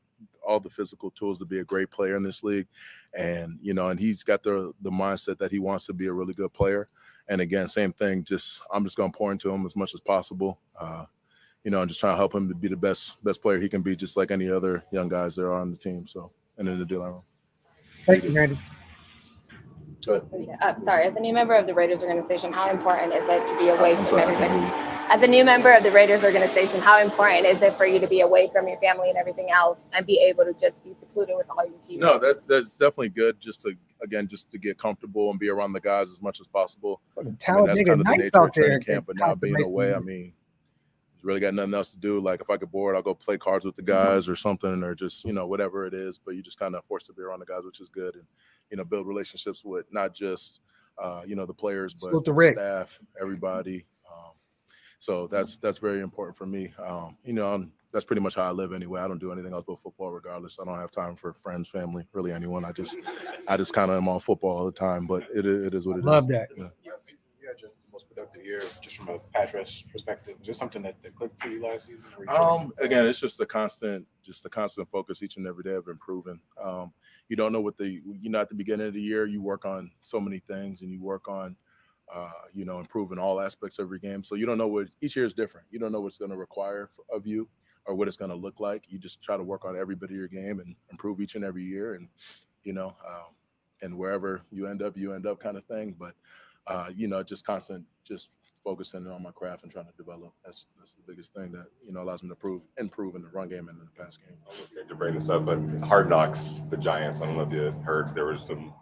S: physical tools to be a great player in this league. And, and he's got the mindset that he wants to be a really good player. And again, same thing, I'm just going to pour into him as much as possible. And just trying to help him to be the best player he can be, just like any other young guys that are on the team. So, and in the deal.
A: Thank you, Randy.
L: Sorry, as a new member of the Raiders organization, how important is it to be away from everybody? As a new member of the Raiders organization, how important is it for you to be away from your family and everything else and be able to just be secluded with all your teammates?
S: No, that's definitely good. Just to get comfortable and be around the guys as much as possible. That's kind of the nature of training camp. But now being away, I mean, there's really got nothing else to do. Like, if I get bored, I'll go play cards with the guys or something, or just whatever it is. But you just kind of forced to be around the guys, which is good. And build relationships with not just, the players, but the staff, everybody. So that's very important for me. That's pretty much how I live anyway. I don't do anything else but football regardless. I don't have time for friends, family, really anyone. I just kind of am on football all the time, but it is what it is.
A: Love that.
S: Yeah.
U: Last season, you had your most productive year just from a pass rush perspective. Was there something that clicked for you last season?
S: Again, it's just a constant focus each and every day of improving. You don't know at the beginning of the year, you work on so many things and you work on, improving all aspects of your game. So you don't know each year is different. You don't know what's going to require of you or what it's going to look like. You just try to work on every bit of your game and improve each and every year. And, and wherever you end up kind of thing. But, just focusing on my craft and trying to develop. That's the biggest thing that, allows me to improve in the run game and in the pass game.
F: I hate to bring this up, but Hard Knocks, the Giants, I don't know if you heard, there was some,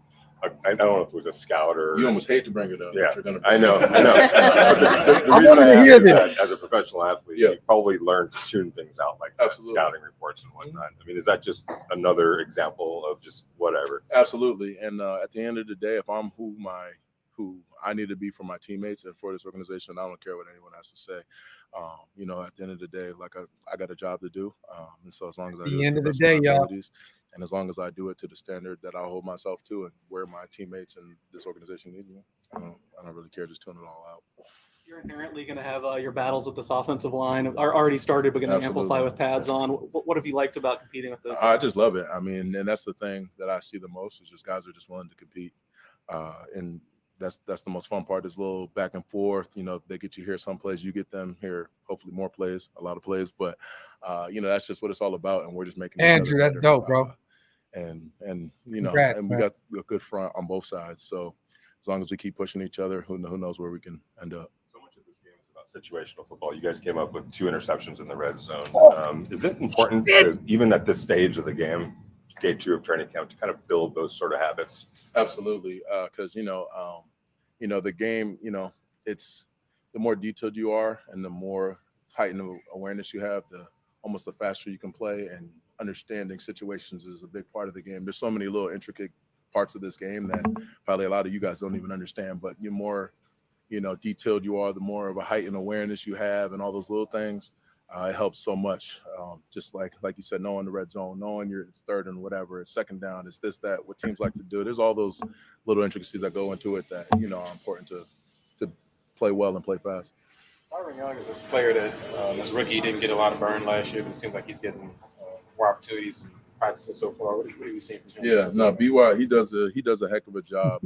F: I don't know if it was a scout or.
S: You almost hate to bring it up.
F: Yeah,
S: but
F: I know. But the
A: I
F: reason
A: wanted to
F: ask
A: hear
F: is
A: that.
F: As a professional athlete, you probably learned to tune things out like that,
S: Absolutely.
F: scouting reports and whatnot. I mean, is that just another example of just whatever?
S: Absolutely. And at the end of the day, if I'm who I need to be for my teammates and for this organization, I don't care what anyone has to say. At the end of the day, like I got a job to do. And so as long as I do it to the best of my abilities, and as long as I do it to the standard that I hold myself to and where my teammates and this organization need me, I don't really care. Just tune it all out.
E: You're inherently going to have your battles with this offensive line are already started, but going to amplify with pads on. What have you liked about competing with those?
S: I just love it. I mean, and that's the thing that I see the most is just guys are just willing to compete. And that's the most fun part, is little back and forth. They get you here some plays, you get them here, hopefully more plays, a lot of plays. But, that's just what it's all about. And we're just making
A: Andrew, that's dope, bro.
S: And
A: Congrats,
S: and we
A: man.
S: got a good front on both sides. So as long as we keep pushing each other, who knows where we can end up.
F: So much of this game is about situational football. You guys came up with 2 interceptions in the red zone. Is it important to, even at this stage of the game, day 2 of training camp, to kind of build those sort of habits?
S: Absolutely, because the game, it's the more detailed you are and the more heightened awareness you have, the faster you can play, and understanding situations is a big part of the game. There's so many little intricate parts of this game that probably a lot of you guys don't even understand, but the more detailed you are, the more of a heightened awareness you have, and all those little things. It helps so much. Just like you said, knowing the red zone, knowing it's third and whatever, it's second down, it's this, that, what teams like to do. There's all those little intricacies that go into it that, are important to play well and play fast.
U: Byron Young is a player that, as a rookie, didn't get a lot of burn last year, but it seems like he's getting more opportunities and practicing so far. What are you seeing from him?
S: Yeah, no, BY, he does a heck of a job.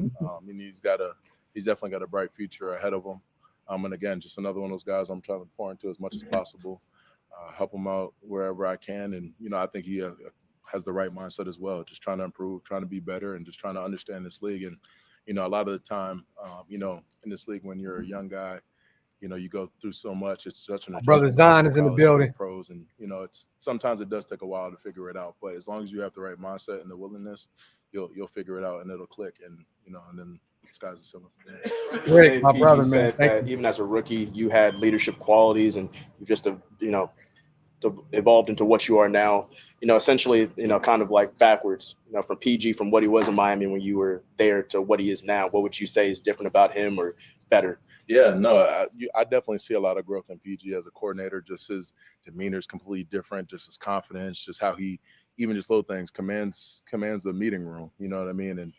S: He's definitely got a bright future ahead of him. And again, just another one of those guys I'm trying to pour into as much as possible, help him out wherever I can. And, I think he has the right mindset as well, just trying to improve, trying to be better, and just trying to understand this league. And, a lot of the time, in this league, when you're a young guy, you go through so much. It's such an
A: Brother Zahn is in the building.
S: Pros, and sometimes it does take a while to figure it out. But as long as you have the right mindset and the willingness, you'll figure it out, and it'll click. And and then the sky's the limit.
A: Great, my brother, man.
B: Said that even as a rookie, you had leadership qualities, and you just evolved into what you are now. Essentially, kind of like backwards. From PG, from what he was in Miami when you were there, to what he is now. What would you say is different about him, or better?
S: Yeah, no, I definitely see a lot of growth in PG as a coordinator. Just his demeanor is completely different. Just his confidence, just how he, even just little things, commands the meeting room. You know what I mean? And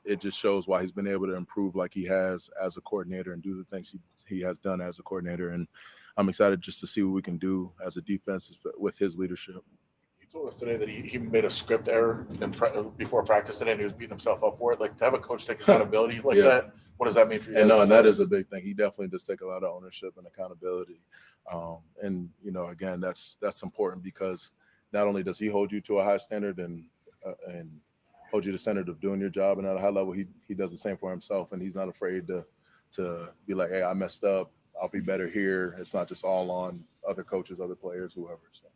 S: it just shows why he's been able to improve like he has as a coordinator and do the things he has done as a coordinator. And I'm excited just to see what we can do as a defense with his leadership.
D: He told us today that he made a script error before practice today, and he was beating himself up for it. Like, to have a coach take accountability like that, what does that mean for you?
S: And that is a big thing. He definitely does take a lot of ownership and accountability. And again, that's important, because not only does he hold you to a high standard and hold you to the standard of doing your job, and at a high level, he does the same for himself, and he's not afraid to be like, hey, I messed up. I'll be better here. It's not just all on other coaches, other players, whoever. So.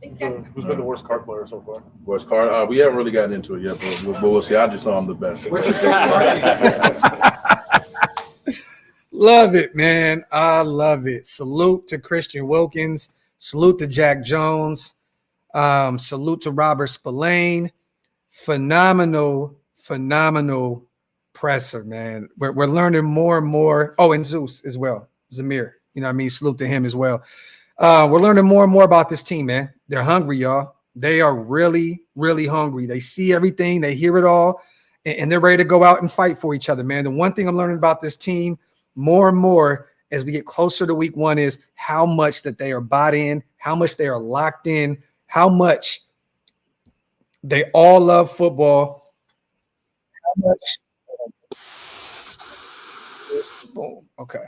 L: Thanks, guys.
D: Who's been the worst card player so far?
S: Worst card? We haven't really gotten into it yet, but we'll see. I just know I'm the best.
A: Love it, man. I love it. Salute to Christian Wilkins. Salute to Jack Jones. Salute to Robert Spillane. Phenomenal presser, man. We're learning more and more. Oh, and Zeus as well. Zamir. You know what I mean? Salute to him as well. We're learning more and more about this team, man. They're hungry, y'all. They are really, really hungry. They see everything. They hear it all. And they're ready to go out and fight for each other, man. The one thing I'm learning about this team more and more as we get closer to week 1 is how much that they are bought in, how much they are locked in, how much they all love football, how much boom, okay.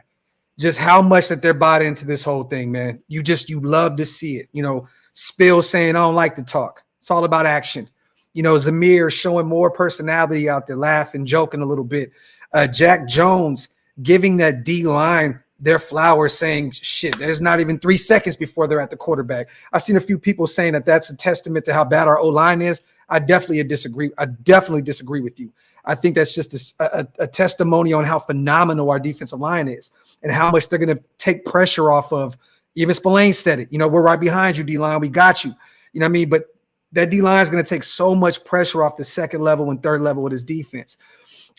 A: Just how much that they're bought into this whole thing, man. You love to see it. You know, Spill saying, I don't like to talk. It's all about action. You know, Zamir showing more personality out there, laughing, joking a little bit. Jack Jones giving that D-line their flowers, saying, shit, there's not even 3 seconds before they're at the quarterback. I've seen a few people saying that that's a testament to how bad our O-line is. I definitely disagree with you. I think that's just a testimony on how phenomenal our defensive line is and how much they're going to take pressure off of. Even Spillane said it. You know, we're right behind you, D-line. We got you. You know what I mean? But that D-line is going to take so much pressure off the second level and third level with his defense.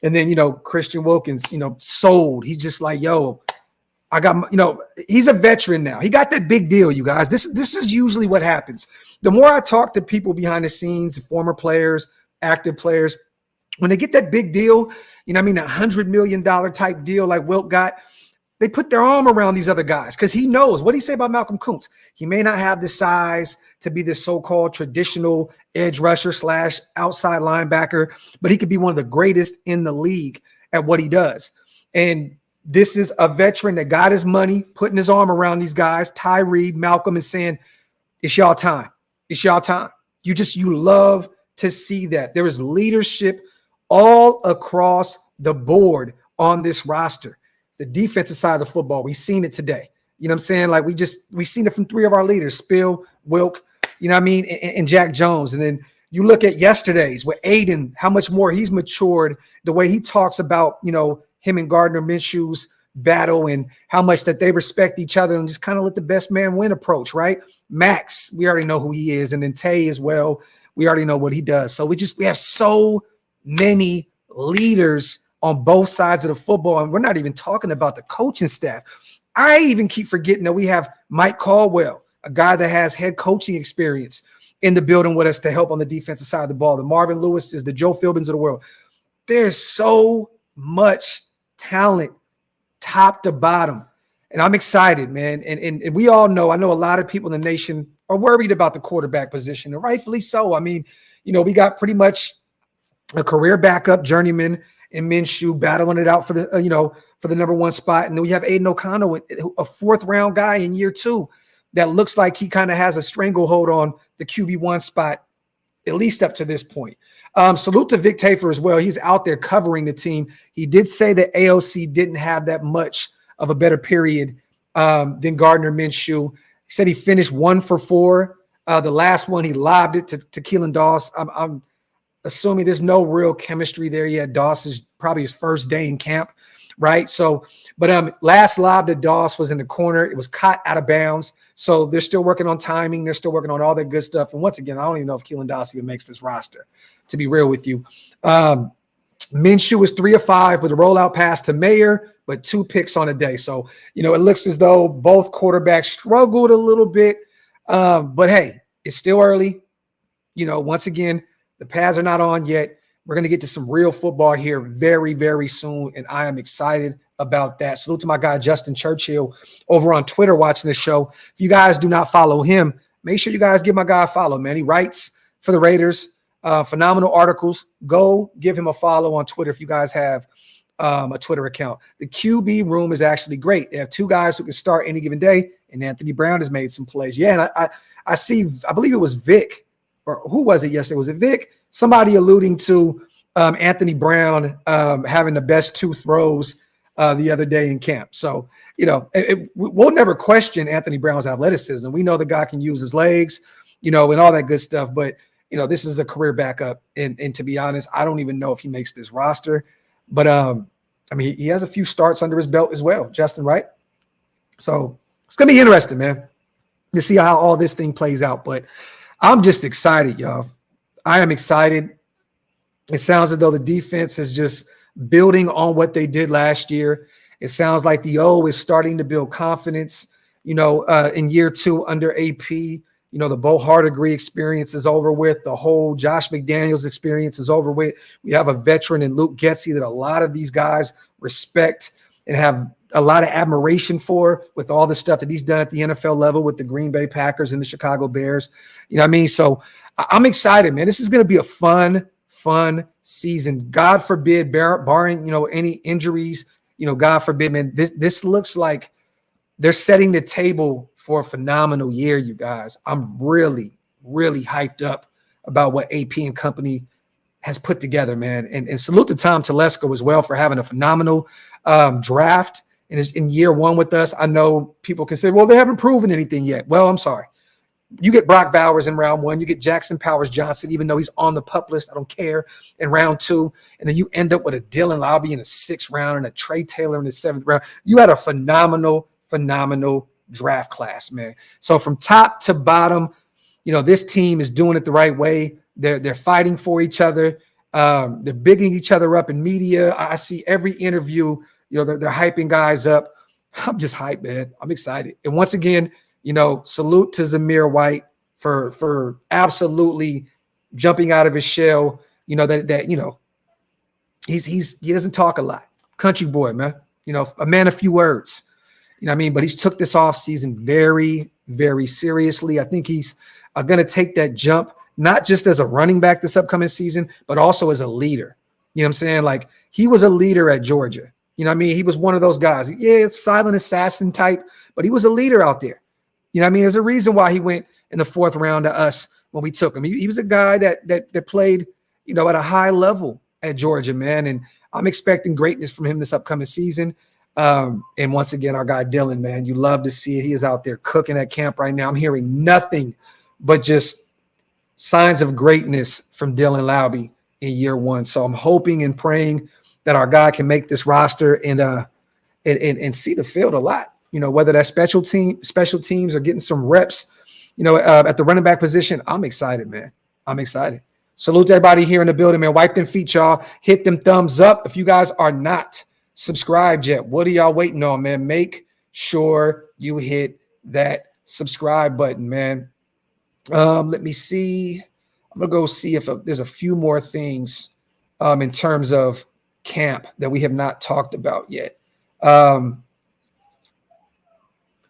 A: And then, you know, Christian Wilkins, you know, sold. He's just like, yo, I got, you know, he's a veteran now. He got that big deal, you guys. This is usually what happens. The more I talk to people behind the scenes, former players, active players, when they get that big deal, you know what I mean, $100 million type deal like Wilt got, they put their arm around these other guys because he knows. What did he say about Malcolm Kuntz? He may not have the size to be the so-called traditional edge rusher / outside linebacker, but he could be one of the greatest in the league at what he does. And this is a veteran that got his money, putting his arm around these guys, Tyree, Malcolm, and saying, it's y'all time. It's y'all time. You love to see that. There is leadership all across the board on this roster. The defensive side of the football, we've seen it today. You know what I'm saying? Like we've seen it from 3 of our leaders, Spill, Wilk, you know what I mean, and Jack Jones. And then you look at yesterday's with Aiden, how much more he's matured, the way he talks about, you know, him and Gardner Minshew's battle and how much that they respect each other and just kind of let the best man win approach, right? Max, we already know who he is. And then Tay as well, we already know what he does. So we have so many leaders on both sides of the football, and we're not even talking about the coaching staff. I even keep forgetting that we have Mike Caldwell, a guy that has head coaching experience in the building with us to help on the defensive side of the ball. The Marvin Lewis's, the Joe Philbins of the world. There's so much talent top to bottom, and I'm excited, man. And we all know, I know a lot of people in the nation are worried about the quarterback position, and rightfully so. I mean, you know, we got pretty much a career backup journeyman in Minshew battling it out for the, for the number 1 spot. And then we have Aiden O'Connell, a 4th round guy in year 2 that looks like he kind of has a stranglehold on the QB1 spot, at least up to this point. Salute to Vic Tafer as well. He's out there covering the team. He did say that AOC didn't have that much of a better period than Gardner Minshew. He said he finished 1 for 4. The last one, he lobbed it to Keelan Doss. I'm assuming there's no real chemistry there yet. Doss is probably his first day in camp, right? So, but last lob to Doss was in the corner. It was caught out of bounds. So they're still working on timing. They're still working on all that good stuff. And once again, I don't even know if Keelan Doss even makes this roster, to be real with you. Minshew is 3 of 5 with a rollout pass to Mayer, but 2 picks on a day. So, you know, it looks as though both quarterbacks struggled a little bit. But hey, it's still early. You know, once again, the pads are not on yet. We're going to get to some real football here very, very soon, and I am excited about that. Salute to my guy, Justin Churchill, over on Twitter watching the show. If you guys do not follow him, make sure you guys give my guy a follow, man. He writes for the Raiders, phenomenal articles. Go give him a follow on Twitter if you guys have a Twitter account. The QB room is actually great. They have 2 guys who can start any given day, and Anthony Brown has made some plays. Yeah, and I believe it was Vic. Or who was it yesterday? Was it Vic? Somebody alluding to Anthony Brown having the best 2 throws the other day in camp. So, you know, we'll never question Anthony Brown's athleticism. We know the guy can use his legs, you know, and all that good stuff. But, you know, this is a career backup. And to be honest, I don't even know if he makes this roster. But, I mean, he has a few starts under his belt as well, Justin, right? So it's going to be interesting, man, to see how all this thing plays out. But I'm just excited, y'all. I am excited. It sounds as though the defense is just building on what they did last year. It sounds like the O is starting to build confidence, in year 2 under AP. The Bo Hardegree experience is over with. The whole Josh McDaniels experience is over with. We have a veteran in Luke Getsy that a lot of these guys respect and have a lot of admiration for, with all the stuff that he's done at the NFL level with the Green Bay Packers and the Chicago Bears. You know what I mean? So I'm excited, man. This is going to be a fun season. God forbid, barring, any injuries, God forbid, man, this looks like they're setting the table for a phenomenal year, you guys. I'm really, really hyped up about what AP and company has put together, man. And salute to Tom Telesco as well for having a phenomenal draft in year 1 with us. I know people can say, well, they haven't proven anything yet. Well, I'm sorry. You get Brock Bowers in round 1. You get Jackson Powers Johnson, even though he's on the PUP list. I don't care, in round 2. And then you end up with a Dylan Lobby in the 6th round and a Trey Taylor in the 7th round. You had a phenomenal draft class, man. So from top to bottom, this team is doing it the right way. They're fighting for each other. They're bigging each other up in media. I see every interview, they're hyping guys up. I'm just hyped, man. I'm excited. And once again, salute to Zamir White for absolutely jumping out of his shell. He doesn't talk a lot. Country boy, man. A man of few words. You know what I mean? But he's took this offseason very, very seriously. I think he's going to take that jump, not just as a running back this upcoming season, but also as a leader. You know what I'm saying? Like, he was a leader at Georgia. You know what I mean? He was one of those guys. Yeah, silent assassin type, but he was a leader out there. You know what I mean? There's a reason why he went in the 4th round to us when we took him. He was a guy that played, at a high level at Georgia, man. And I'm expecting greatness from him this upcoming season. And once again, our guy Dylan, man, you love to see it. He is out there cooking at camp right now. I'm hearing nothing but just signs of greatness from Dylan Lowby in year 1. So I'm hoping and praying that our guy can make this roster and see the field a lot. Whether that's special teams or getting some reps, at the running back position. I'm excited, man. I'm excited. Salute to everybody here in the building, man. Wipe them feet, y'all. Hit them thumbs up. If you guys are not subscribed yet, what are y'all waiting on, man? Make sure you hit that subscribe button, man. Let me see. I'm gonna go see if there's a few more things in terms of camp that we have not talked about yet.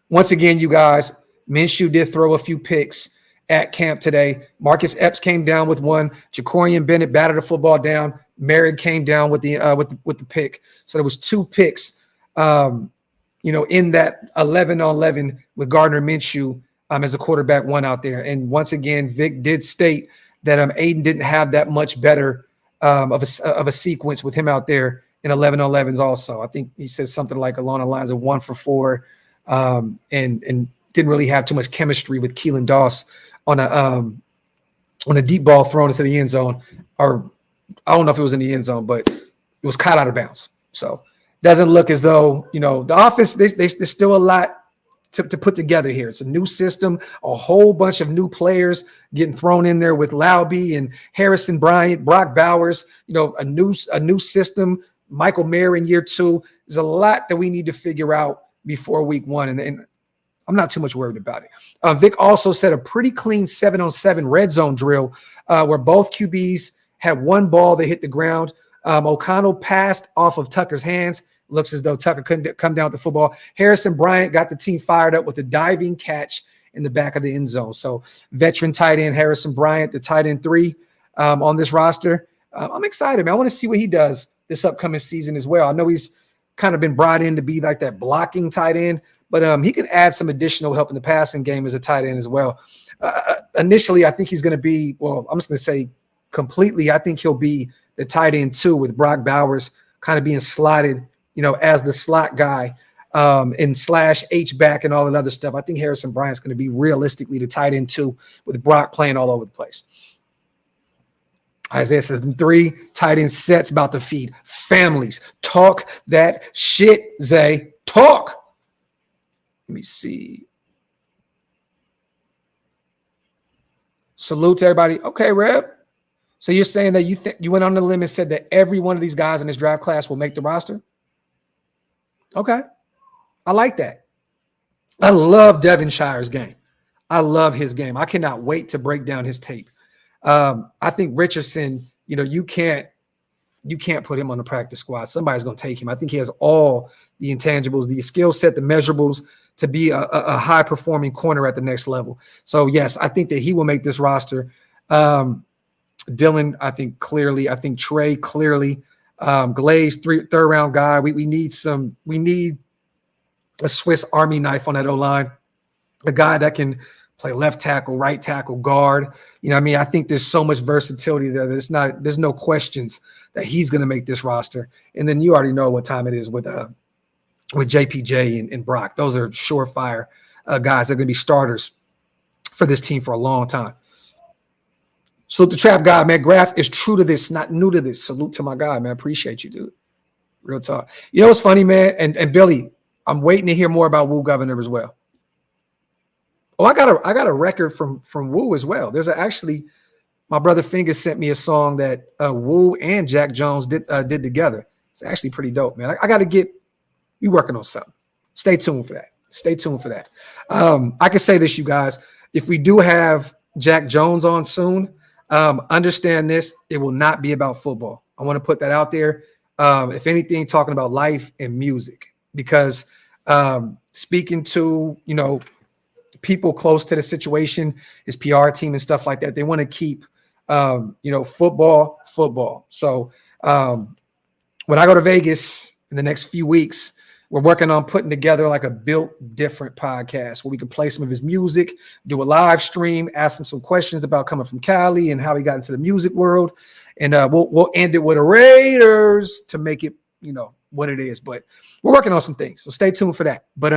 A: Once again, you guys, Minshew did throw a few picks at camp today. Marcus Epps came down with 1. Jacorian Bennett batted the football down. Merritt came down with the pick. So there was 2 picks, in that 11-on-11 with Gardner Minshew as a quarterback 1 out there. And once again, Vic did state that Aiden didn't have that much better of a sequence with him out there in 11-on-11s also. I think he said something like along the lines of 1 for 4, and didn't really have too much chemistry with Keelan Doss on a deep ball thrown into the end zone, or I don't know if it was in the end zone, but it was caught out of bounds. So doesn't look as though, the offense, there's still a lot to put together here. It's a new system, a whole bunch of new players getting thrown in there with Lowby and Harrison Bryant, Brock Bowers, a new system, Michael Mayer in year 2. There's a lot that we need to figure out before week 1. And I'm not too much worried about it. Vic also said a pretty clean 7-on-7 red zone drill where both QBs had 1 ball that hit the ground. O'Connell passed off of Tucker's hands. Looks as though Tucker couldn't come down with the football. Harrison Bryant got the team fired up with a diving catch in the back of the end zone. So veteran tight end Harrison Bryant, the tight end 3 on this roster. I'm excited, man. I want to see what he does this upcoming season as well. I know he's kind of been brought in to be like that blocking tight end, but he can add some additional help in the passing game as a tight end as well. Initially, I think he's going to be, I'm just going to say completely, I think he'll be the tight end 2 with Brock Bowers kind of being slotted, as the slot guy and slash H-back and all that other stuff. I think Harrison Bryant's going to be realistically the tight end 2 with Brock playing all over the place. Isaiah says 3 tight end sets about to feed families. Talk that shit, Zay. Talk. Let me see. Salute to everybody. Okay, Reb. So you're saying that you went on the limb and said that every one of these guys in this draft class will make the roster? Okay. I like that. I love Devonshire's game. I love his game. I cannot wait to break down his tape. I think Richardson, you can't put him on the practice squad. Somebody's going to take him. I think he has all the intangibles, the skill set, the measurables to be a high-performing corner at the next level. So, yes, I think that he will make this roster. Dylan, I think clearly. I think Trey clearly. Glaze, third-round guy. We need a Swiss Army knife on that O-line, a guy that can play left tackle, right tackle, guard. I think there's so much versatility there. There's no questions that he's going to make this roster. And then you already know what time it is with JPJ and Brock. Those are surefire guys. They're going to be starters for this team for a long time. Salute the trap guy, man. Graphk is true to this, not new to this. Salute to my guy, man. Appreciate you, dude. Real talk. You know what's funny, man? And Billy, I'm waiting to hear more about Woo Governor as well. Oh, I got a record from Woo as well. There's actually my brother Fingers sent me a song that Woo and Jack Jones did together. It's actually pretty dope, man. I got to we working on something. Stay tuned for that. I can say this, you guys. If we do have Jack Jones on soon, understand this. It will not be about football. I want to put that out there. If anything, talking about life and music, because speaking to, people close to the situation, his PR team and stuff like that, they want to keep, football. So when I go to Vegas in the next few weeks, we're working on putting together like a built different podcast where we can play some of his music, do a live stream, ask him some questions about coming from Cali and how he got into the music world. And we'll end it with a Raiders to make it, what it is. But we're working on some things. So stay tuned for that. But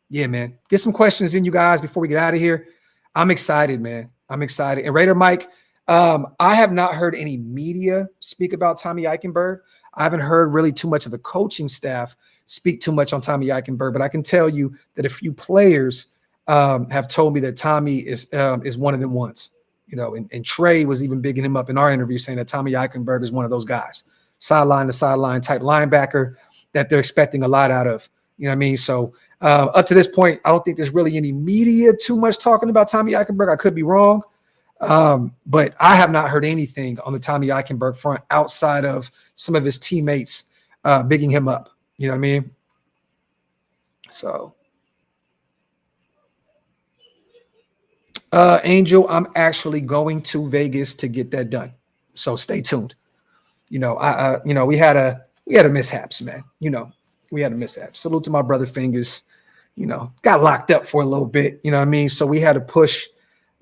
A: yeah, man, get some questions in, you guys, before we get out of here. I'm excited, man. I'm excited. And Raider Mike, I have not heard any media speak about Tommy Eichenberg. I haven't heard really too much of the coaching staff speak too much on Tommy Eichenberg, but I can tell you that a few players have told me that Tommy is one of them ones, and Trey was even bigging him up in our interview, saying that Tommy Eichenberg is one of those guys, sideline to sideline type linebacker that they're expecting a lot out of. You know what I mean? So up to this point, I don't think there's really any media too much talking about Tommy Eichenberg. I could be wrong. But I have not heard anything on the Tommy Eichenberg front outside of some of his teammates bigging him up. You know what I mean? So, Angel, I'm actually going to Vegas to get that done. So stay tuned. We had a mishaps, man. We had a mishap. Salute to my brother Fingers. Got locked up for a little bit. You know what I mean? So we had to push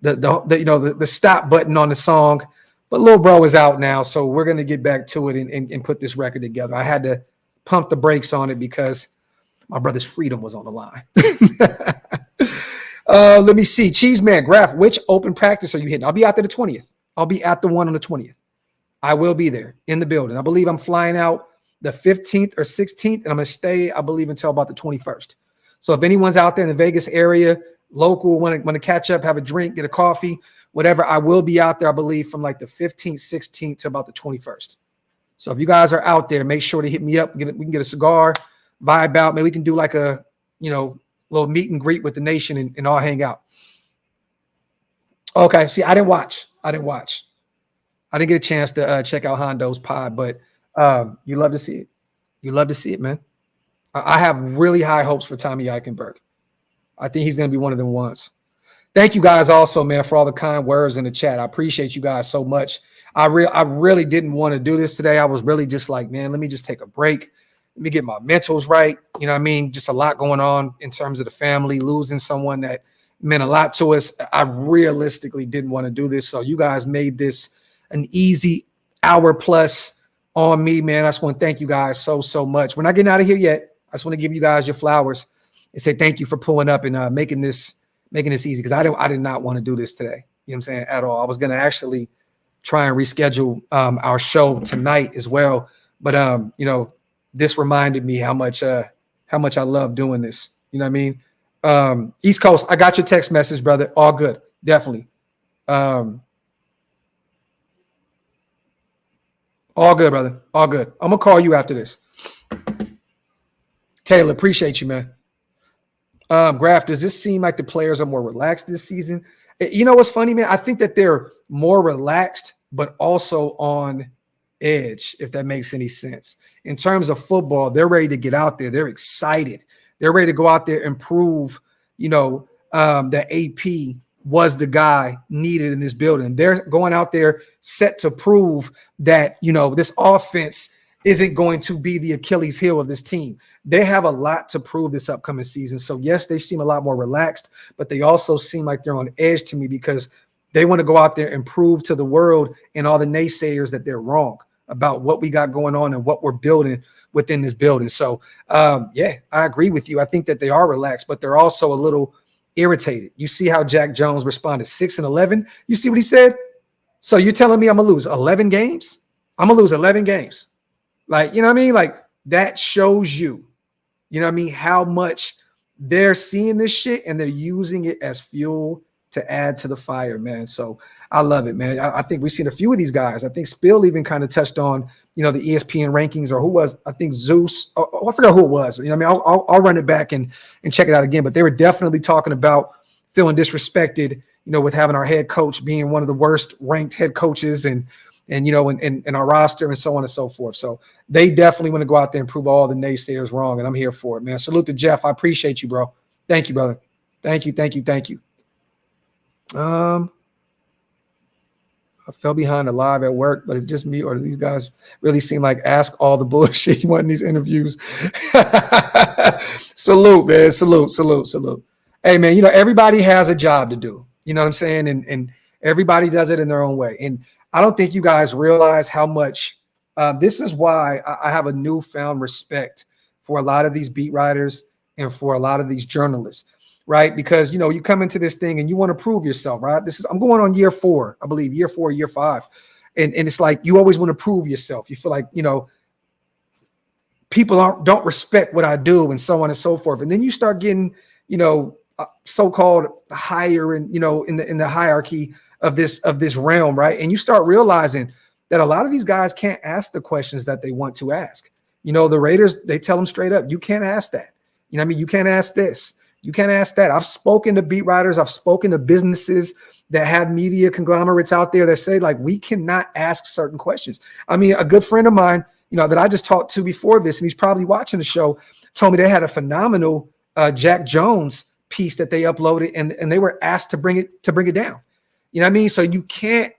A: the stop button on the song. But little bro is out now, so we're gonna get back to it and put this record together. I had to pump the brakes on it because my brother's freedom was on the line. Let me see. Cheeseman, Graphk, which open practice are you hitting? I'll be out there the 20th. I'll be at the one on the 20th. I will be there in the building. I believe I'm flying out the 15th or 16th, and I'm going to stay, I believe, until about the 21st. So if anyone's out there in the Vegas area, local, want to catch up, have a drink, get a coffee, whatever, I will be out there, I believe, from like the 15th, 16th to about the 21st. So if you guys are out there, make sure to hit me up. We can get a cigar, vibe out. Maybe we can do like a, little meet and greet with the nation and all hang out. Okay. See, I didn't watch. I didn't get a chance to check out Hondo's pod, but you love to see it. You love to see it, man. I have really high hopes for Tommy Eichenberg. I think he's going to be one of them ones. Thank you guys also, man, for all the kind words in the chat. I appreciate you guys so much. I really didn't want to do this today. I was really just like, man, let me just take a break. Let me get my mentals right. You know what I mean? Just a lot going on in terms of the family, losing someone that meant a lot to us. I realistically didn't want to do this. So you guys made this an easy hour plus on me, man. I just want to thank you guys so much. We're not getting out of here yet. I just want to give you guys your flowers and say thank you for pulling up and making this easy, because I did not want to do this today. You know what I'm saying? At all. I was going to actually try and reschedule our show tonight as well. But this reminded me how much I love doing this. You know what I mean? East Coast, I got your text message, brother. All good. Definitely. All good, brother. All good. I'm going to call you after this. Kayla, appreciate you, man. Graphk, does this seem like the players are more relaxed this season? You know what's funny, man? I think that they're more relaxed, but also on edge, if that makes any sense. In terms of football, they're ready to get out there. They're excited. They're ready to go out there and prove, that AP was the guy needed in this building. They're going out there set to prove that, this offense isn't going to be the Achilles heel of this team. They have a lot to prove this upcoming season. So yes, they seem a lot more relaxed, but they also seem like they're on edge to me because they want to go out there and prove to the world and all the naysayers that they're wrong about what we got going on and what we're building within this building. So yeah, I agree with you. I think that they are relaxed, but they're also a little irritated. You see how Jack Jones responded 6-11. You see what he said? So you're telling me I'm gonna lose 11 games? I'm gonna lose 11 games. Like, you know what I mean? Like that shows you, how much they're seeing this shit and they're using it as fuel to add to the fire, man. So I love it, man. I think we've seen a few of these guys. I think Spill even kind of touched on, the ESPN rankings, or who was, I think Zeus. I forgot who it was. I'll run it back and check it out again. But they were definitely talking about feeling disrespected, with having our head coach being one of the worst ranked head coaches and in our roster and so on and so forth. So they definitely want to go out there and prove all the naysayers wrong. And I'm here for it, man. Salute to Jeff. I appreciate you, bro. Thank you, brother. Thank you. I fell behind live at work, but it's just me, or do these guys really seem like ask all the bullshit you want in these interviews? Salute, man. Salute. Hey, man, everybody has a job to do. You know what I'm saying? And everybody does it in their own way. And I don't think you guys realize how much this is why I have a newfound respect for a lot of these beat writers and for a lot of these journalists. Right? Because, you come into this thing and you want to prove yourself, right? I'm going on year 4, I believe, year 5. And it's like, you always want to prove yourself. You feel like, people don't respect what I do and so on and so forth. And then you start getting, so-called higher and, in the hierarchy of this realm, right? And you start realizing that a lot of these guys can't ask the questions that they want to ask. The Raiders, they tell them straight up, you can't ask that. You can't ask this. You can't ask that. I've spoken to beat writers. I've spoken to businesses that have media conglomerates out there that say, like, we cannot ask certain questions. I mean, a good friend of mine, that I just talked to before this, and he's probably watching the show, told me they had a phenomenal Jack Jones piece that they uploaded, and they were asked to bring it down. You know what I mean? So you can't,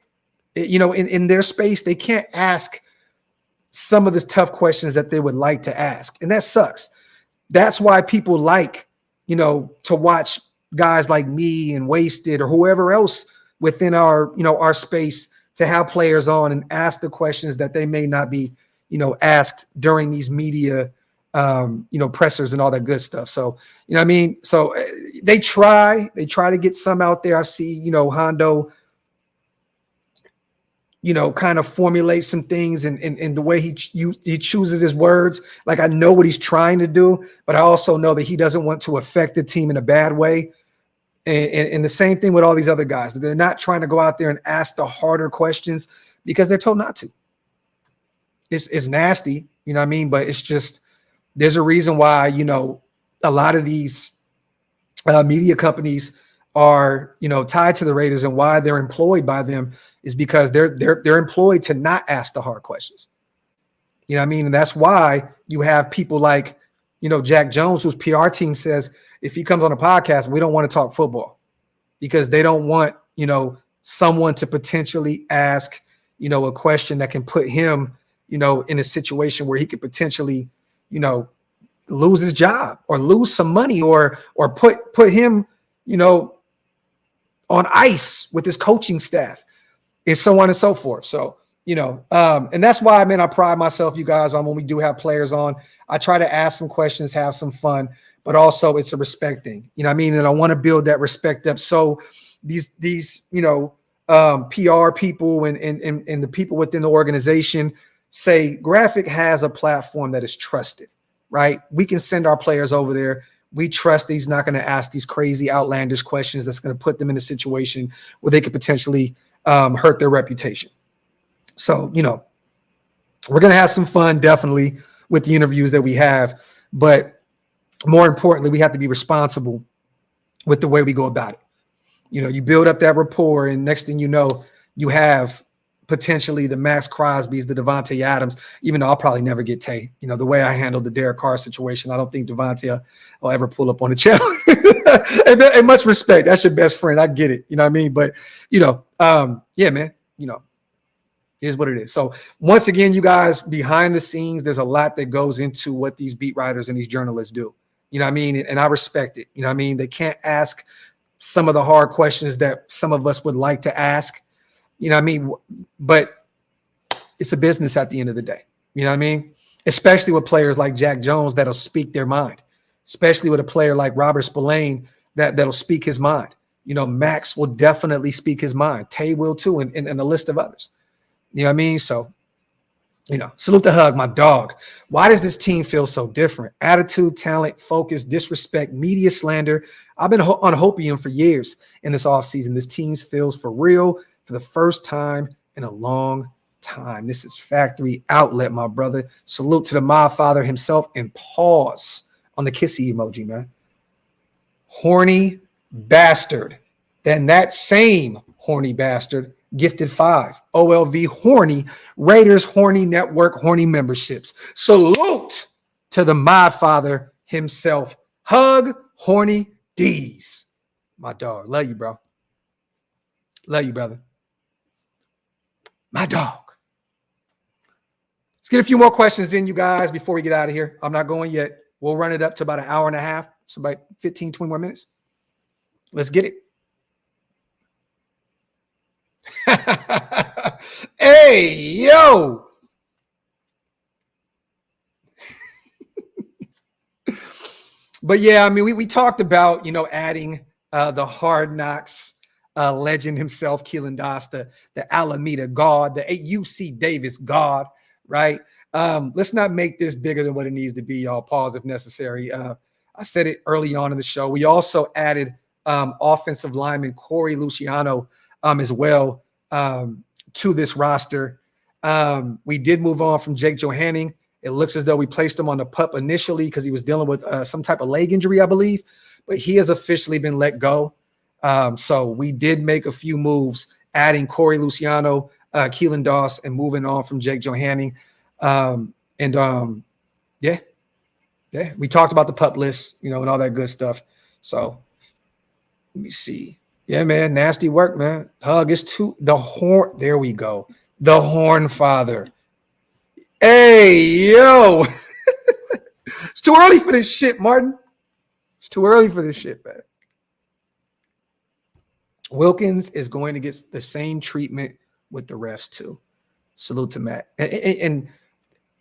A: in their space, they can't ask some of the tough questions that they would like to ask. And that sucks. That's why people like, to watch guys like me and Wasted or whoever else within our, our space, to have players on and ask the questions that they may not be, asked during these media, pressers and all that good stuff. So, what I mean? So they try to get some out there. I see, Hondo, kind of formulate some things in the way he chooses his words. Like, I know what he's trying to do, but I also know that he doesn't want to affect the team in a bad way. And the same thing with all these other guys. They're not trying to go out there and ask the harder questions because they're told not to. It's nasty, you know what I mean? But it's just, there's a reason why, a lot of these media companies are, tied to the Raiders, and why they're employed by them is because they're employed to not ask the hard questions. You know what I mean? And that's why you have people like, Jack Jones, whose PR team says, if he comes on a podcast, we don't want to talk football, because they don't want, someone to potentially ask, a question that can put him, in a situation where he could potentially, lose his job or lose some money or put him, on ice with his coaching staff and so on and so forth. So, and that's why, man, I pride myself, you guys, on when we do have players on, I try to ask some questions, have some fun, but also it's a respect thing. You know what I mean? And I want to build that respect up. So these PR people and the people within the organization say Graphk has a platform that is trusted, right? We can send our players over there. We trust that he's not going to ask these crazy, outlandish questions that's going to put them in a situation where they could potentially hurt their reputation. So, we're going to have some fun, definitely, with the interviews that we have. But more importantly, we have to be responsible with the way we go about it. You know, you build up that rapport, and next thing you know, you have potentially the Max Crosby's, the Devontae Adams, even though I'll probably never get Tay. You know, the way I handled the Derek Carr situation, I don't think Devontae will ever pull up on the channel. And much respect. That's your best friend. I get it. You know what I mean? But, you know, yeah, man, you know, is what it is. So once again, you guys, behind the scenes, there's a lot that goes into what these beat writers and these journalists do. You know what I mean? And I respect it. You know what I mean? They can't ask some of the hard questions that some of us would like to ask. You know what I mean? But it's a business at the end of the day. You know what I mean? Especially with players like Jack Jones that'll speak their mind. Especially with a player like Robert Spillane that'll speak his mind. You know, Max will definitely speak his mind. Tay will too, and a list of others. You know what I mean? So, you know, salute the hug, my dog. Why does this team feel so different? Attitude, talent, focus, disrespect, media slander. I've been on Hopium for years in this offseason. This team feels for real for the first time in a long time. This is Factory Outlet, my brother. Salute to the Mob Father himself, and pause on the kissy emoji, man. Horny bastard. Then that same horny bastard gifted 5 OLV horny Raiders horny network horny memberships. Salute to the Mob Father himself. Hug horny D's. My dog. Love you, bro. Love you, brother. My dog. Let's get a few more questions in, you guys, before we get out of here. I'm not going yet. We'll run it up to about an hour and a half. So about 15, 20 more minutes. Let's get it. Hey, yo. But yeah, I mean, we talked about, you know, adding the Hard Knocks legend himself, Keelan Doss, the Alameda God, the UC Davis God, right? Let's not make this bigger than what it needs to be, y'all. Pause if necessary. I said it early on in the show. We also added offensive lineman Corey Luciano as well to this roster. We did move on from Jake Johanning. It looks as though we placed him on the PUP initially because he was dealing with some type of leg injury, I believe, but he has officially been let go. So we did make a few moves, adding Corey Luciano, Keelan Doss, and moving on from Jake Johanning. Yeah, we talked about the PUP list, you know, and all that good stuff. So let me see. Yeah, man, nasty work, man. Hug is too the horn. There we go. The Horn Father. Hey, yo. It's too early for this shit, Martin. It's too early for this shit, man. Wilkins is going to get the same treatment with the refs too. Salute to Matt. And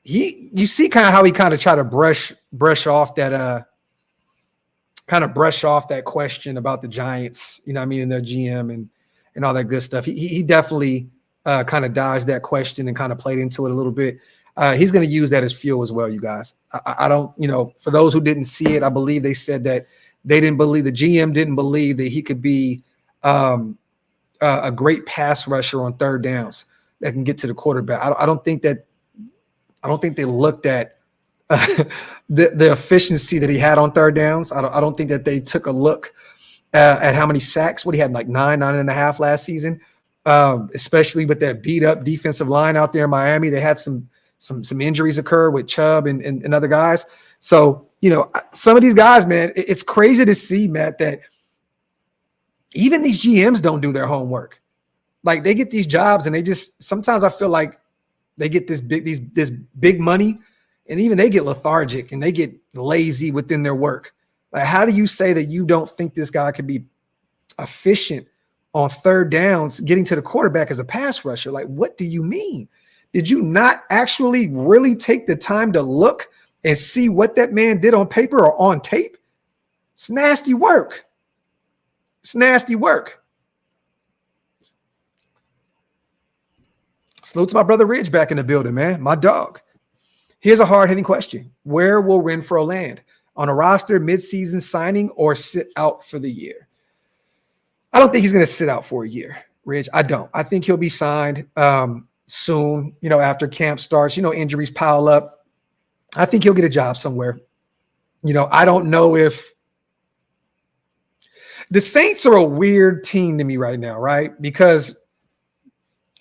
A: you see kind of how he kind of try to brush off that question about the Giants, you know what I mean, and their GM and all that good stuff. He definitely kind of dodged that question and kind of played into it a little bit. He's going to use that as fuel as well, you guys. I don't, you know, for those who didn't see it, I believe they said that they didn't believe, the GM didn't believe that he could be a great pass rusher on third downs that can get to the quarterback. I don't think they looked at the efficiency that he had on third downs. I don't think that they took a look at how many sacks. What he had, like 9.5 last season, especially with that beat up defensive line out there in Miami. They had some injuries occur with Chubb and other guys. So, you know, some of these guys, man, it's crazy to see, Matt, that even these GMs don't do their homework. Like, they get these jobs and they just, sometimes I feel like they get this big money, and even they get lethargic and they get lazy within their work. Like, how do you say that you don't think this guy could be efficient on third downs, getting to the quarterback as a pass rusher? Like, what do you mean? Did you not actually really take the time to look and see what that man did on paper or on tape? It's nasty work. It's nasty work. Salute to my brother Ridge back in the building, man. My dog. Here's a hard-hitting question. Where will Renfro land? On a roster, midseason signing, or sit out for the year? I don't think he's going to sit out for a year, Ridge. I don't. I think he'll be signed soon, you know, after camp starts. You know, injuries pile up. I think he'll get a job somewhere. I don't know if the Saints are a weird team to me right now, right? Because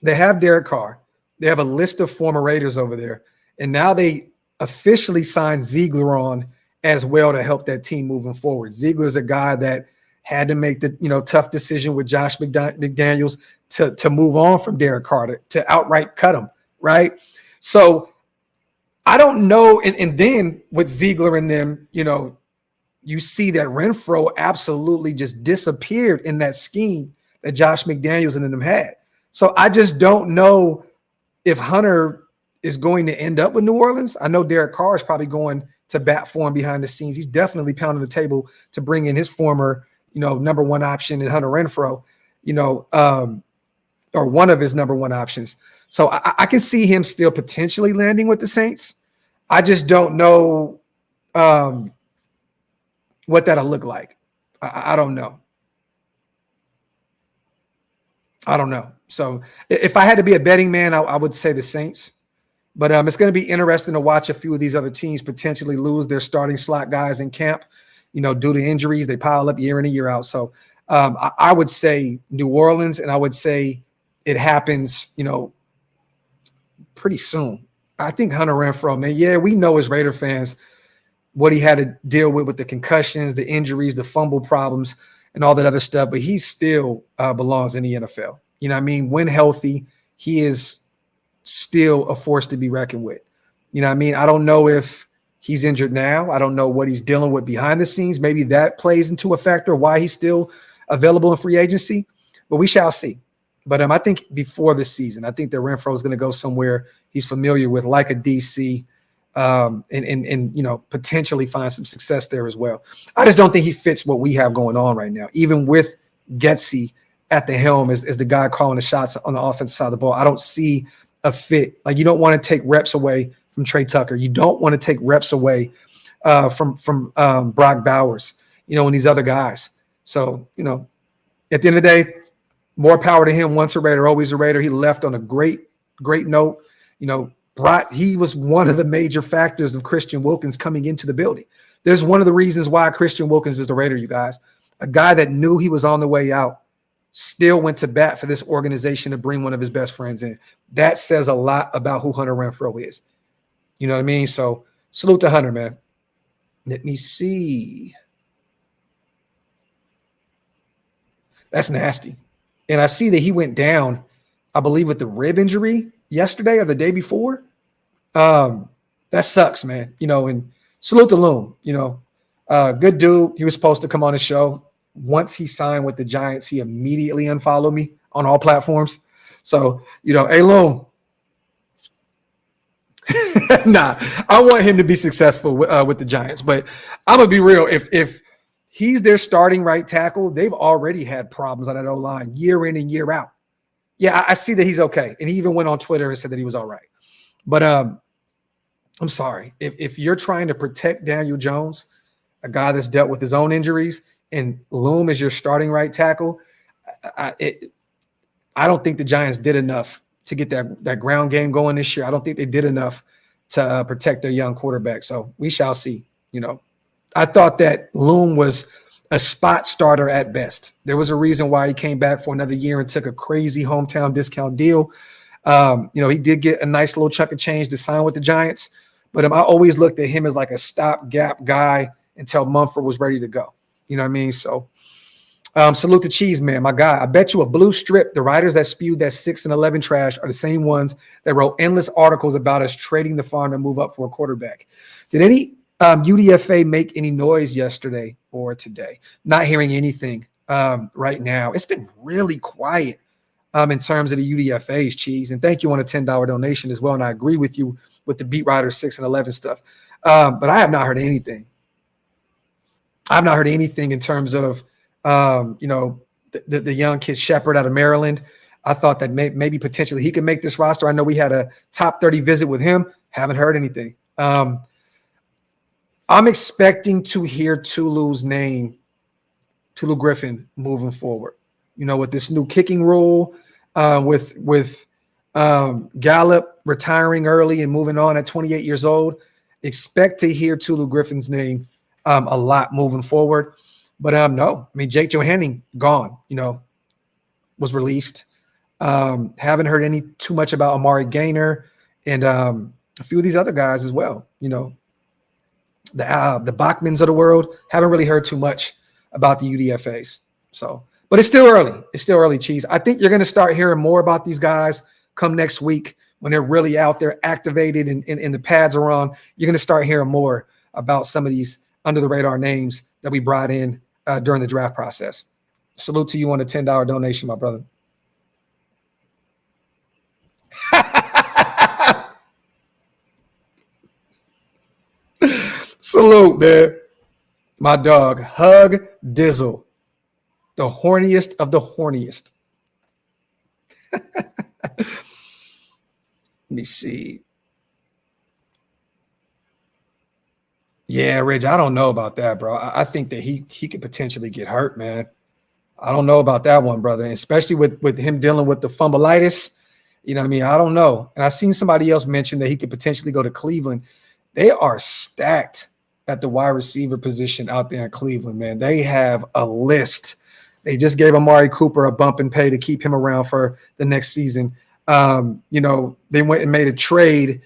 A: they have Derek Carr. They have a list of former Raiders over there. And now they officially signed Ziegler on as well to help that team moving forward. Ziegler's a guy that had to make the tough decision with Josh McDaniels to move on from Derek Carr, to outright cut him, right? So I don't know. And then with Ziegler and them, you see that Renfro absolutely just disappeared in that scheme that Josh McDaniels and them had. So I just don't know if Hunter is going to end up with New Orleans. I know Derek Carr is probably going to bat for him behind the scenes. He's definitely pounding the table to bring in his former, number one option in Hunter Renfro, or one of his number one options. So I can see him still potentially landing with the Saints. I just don't know what that'll look like. I don't know. I don't know. So if I had to be a betting man, I would say the Saints. But it's going to be interesting to watch a few of these other teams potentially lose their starting slot guys in camp, due to injuries. They pile up year in and year out. So I would say New Orleans, and I would say it happens, pretty soon. I think Hunter Renfro, man, yeah, we know as Raider fans what he had to deal with the concussions, the injuries, the fumble problems, and all that other stuff, but he still belongs in the NFL. You know what I mean? When healthy, he is still a force to be reckoned with. You know what I mean? I don't know if he's injured now. I don't know what he's dealing with behind the scenes. Maybe that plays into a factor why he's still available in free agency, but we shall see. But I think before this season, I think that Renfro is going to go somewhere he's familiar with, like a DC, and potentially find some success there as well. I just don't think he fits what we have going on right now, even with Getsy at the helm as the guy calling the shots on the offensive side of the ball. I don't see a fit. Like, you don't want to take reps away from Trey Tucker. You don't want to take reps away from Brock Bowers, and these other guys. So, at the end of the day, more power to him. Once a Raider, always a Raider. He left on a great note. He was one of the major factors of Christian Wilkins coming into the building. There's one of the reasons why Christian Wilkins is the Raider, you guys. A guy that knew he was on the way out still went to bat for this organization to bring one of his best friends in. That says a lot about who Hunter Renfro is. You know what I mean? So salute to Hunter, man. Let me see. That's nasty. And I see that he went down, I believe, with the rib injury yesterday or the day before. That sucks, man. And salute to Loom. Good dude. He was supposed to come on the show. Once he signed with the Giants, he immediately unfollowed me on all platforms. So, hey, Loom. Nah, I want him to be successful with the Giants. But I'm going to be real. If he's their starting right tackle, they've already had problems on that O-line year in and year out. Yeah, I see that he's okay. And he even went on Twitter and said that he was all right. But I'm sorry. If you're trying to protect Daniel Jones, a guy that's dealt with his own injuries, and Loom is your starting right tackle, I don't think the Giants did enough to get that ground game going this year. I don't think they did enough to protect their young quarterback. So we shall see. I thought that Loom was a spot starter at best. There was a reason why he came back for another year and took a crazy hometown discount deal. He did get a nice little chunk of change to sign with the Giants, but I always looked at him as like a stopgap guy until Mumford was ready to go. You know what I mean? So salute to Cheese, man, my guy. I bet you a blue strip, the writers that spewed that 6 and 11 trash are the same ones that wrote endless articles about us trading the farm to move up for a quarterback. Did any UDFA make any noise yesterday or today? Not hearing anything right now. It's been really quiet in terms of the UDFA's, Cheese. And thank you on a $10 donation as well. And I agree with you with the Beat Writers 6 and 11 stuff. But I have not heard anything. I've not heard anything in terms of, the young kid Shepard out of Maryland. I thought that maybe potentially he could make this roster. I know we had a top 30 visit with him. Haven't heard anything. I'm expecting to hear Tulu's name, Tulu Griffin, moving forward. With this new kicking rule, with Gallup retiring early and moving on at 28 years old, expect to hear Tulu Griffin's name a lot moving forward. But no, I mean, Jake Johanning gone, was released. Haven't heard too much about Amari Gaynor and a few of these other guys as well. The Bachmans of the world, haven't really heard too much about the UDFAs. So, but it's still early. It's still early, Cheese. I think you're going to start hearing more about these guys come next week when they're really out there activated and the pads are on. You're going to start hearing more about some of these under the radar names that we brought in during the draft process. Salute to you on the $10 donation, my brother. Salute, man. My dog, Hug Dizzle, the horniest of the horniest. Let me see. Yeah, Rich, I don't know about that, bro. I think that he could potentially get hurt, man. I don't know about that one, brother, and especially with him dealing with the fumbleitis. You know what I mean? I don't know. And I've seen somebody else mention that he could potentially go to Cleveland. They are stacked at the wide receiver position out there in Cleveland, man. They have a list. They just gave Amari Cooper a bump in pay to keep him around for the next season. They went and made a trade,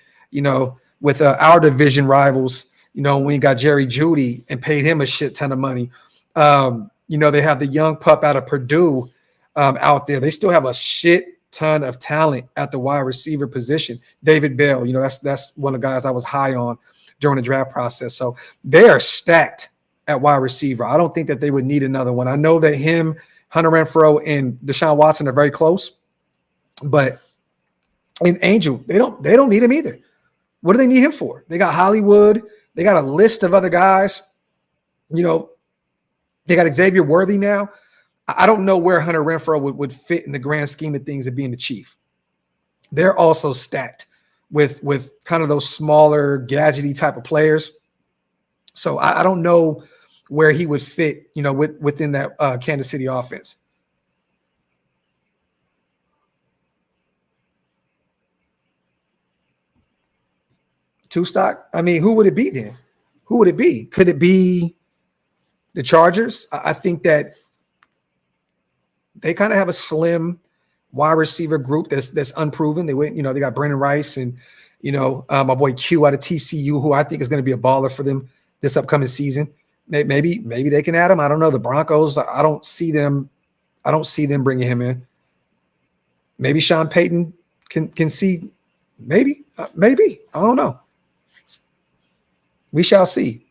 A: with our division rivals, when we got Jerry Jeudy and paid him a shit ton of money. They have the young pup out of Purdue out there. They still have a shit ton of talent at the wide receiver position. David Bell, that's one of the guys I was high on during the draft process. So they are stacked at wide receiver. I don't think that they would need another one. I know that him, Hunter Renfrow, and Deshaun Watson are very close, but in Angel, they don't need him either. What do they need him for? They got Hollywood. They got a list of other guys. They got Xavier Worthy now. I don't know where Hunter Renfrow would fit in the grand scheme of things of being the chief. They're also stacked with kind of those smaller, gadgety type of players. So I don't know where he would fit, within that Kansas City offense. Two stock? I mean, who would it be then? Who would it be? Could it be the Chargers? I think that they kind of have a slim wide receiver group that's unproven. They went, they got Brandon Rice and, my boy Q out of TCU, who I think is going to be a baller for them this upcoming season. Maybe they can add him. I don't know. The Broncos, I don't see them bringing him in. Maybe Sean Payton can see. Maybe. I don't know. We shall see.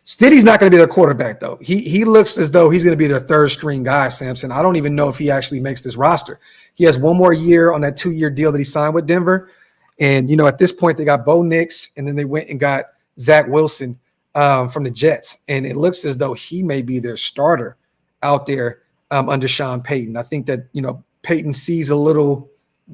A: Stiddy's not going to be their quarterback, though. He looks as though he's going to be their third string guy, Samson. I don't even know if he actually makes this roster. He has one more year on that 2-year deal that he signed with Denver. And, at this point, they got Bo Nix, and then they went and got Zach Wilson from the Jets. And it looks as though he may be their starter out there under Sean Payton. I think that, Payton sees a little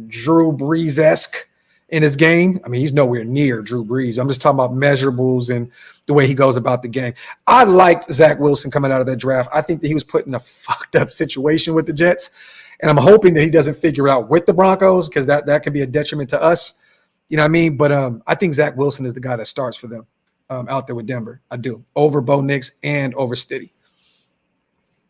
A: Drew Brees-esque in his game. I mean, he's nowhere near Drew Brees. I'm just talking about measurables and the way he goes about the game. I liked Zach Wilson coming out of that draft. I think that he was put in a fucked up situation with the Jets, and I'm hoping that he doesn't figure it out with the Broncos, because that could be a detriment to us. You know what I mean? But I think Zach Wilson is the guy that starts for them out there with Denver. I do. Over Bo Nix and over Stiddy.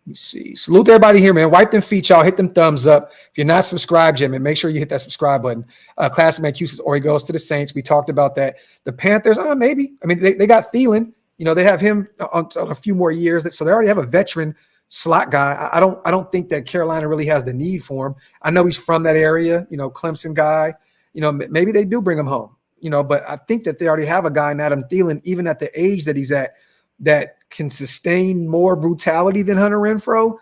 A: Let me see. Salute to everybody here, man. Wipe them feet, y'all. Hit them thumbs up. If you're not subscribed yet, man, make sure you hit that subscribe button. Classman Q says, or he goes to the Saints. We talked about that. The Panthers, maybe. I mean, they got Thielen. They have him on a few more years. So they already have a veteran slot guy. I don't think that Carolina really has the need for him. I know he's from that area, Clemson guy. Maybe they do bring him home, but I think that they already have a guy in Adam Thielen, even at the age that he's at, that can sustain more brutality than Hunter Renfrow,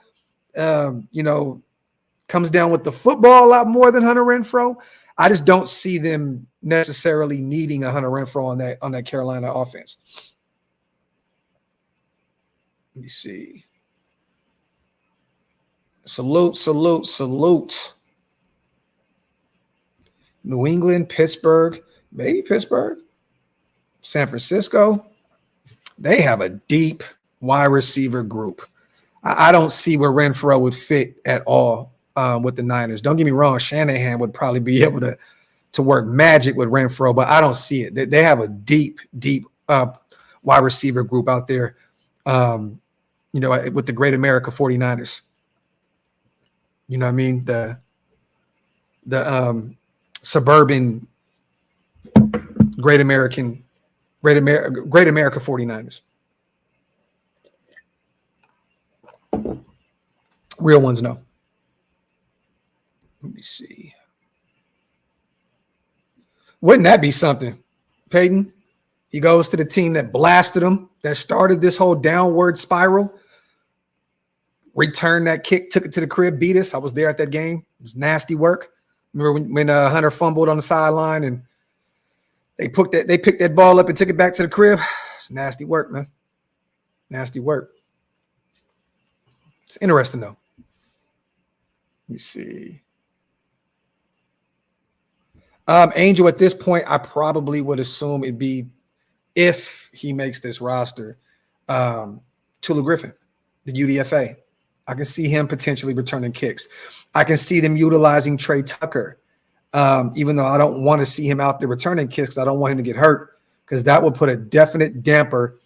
A: comes down with the football a lot more than Hunter Renfrow. I just don't see them necessarily needing a Hunter Renfrow on that Carolina offense. Let me see. Salute. New England, Pittsburgh, maybe Pittsburgh, San Francisco. They have a deep wide receiver group. I don't see where Renfrow would fit at all with the Niners. Don't get me wrong, Shanahan would probably be able to work magic with Renfrow, but I don't see it. They have a deep wide wide receiver group out there, with the Great America 49ers. You know what I mean? The suburban Great America 49ers. Real ones, no. Let me see. Wouldn't that be something? Peyton, he goes to the team that blasted him, that started this whole downward spiral. Returned that kick, took it to the crib, beat us. I was there at that game. It was nasty work. Remember when Hunter fumbled on the sideline and they picked that ball up and took it back to the crib? It's nasty work, man. Nasty work. It's interesting, though. Let me see. Angel, at this point, I probably would assume it'd be, if he makes this roster, Tulu Griffin, the UDFA. I can see him potentially returning kicks. I can see them utilizing Trey Tucker, even though I don't want to see him out there returning kicks because I don't want him to get hurt, because that would put a definite damper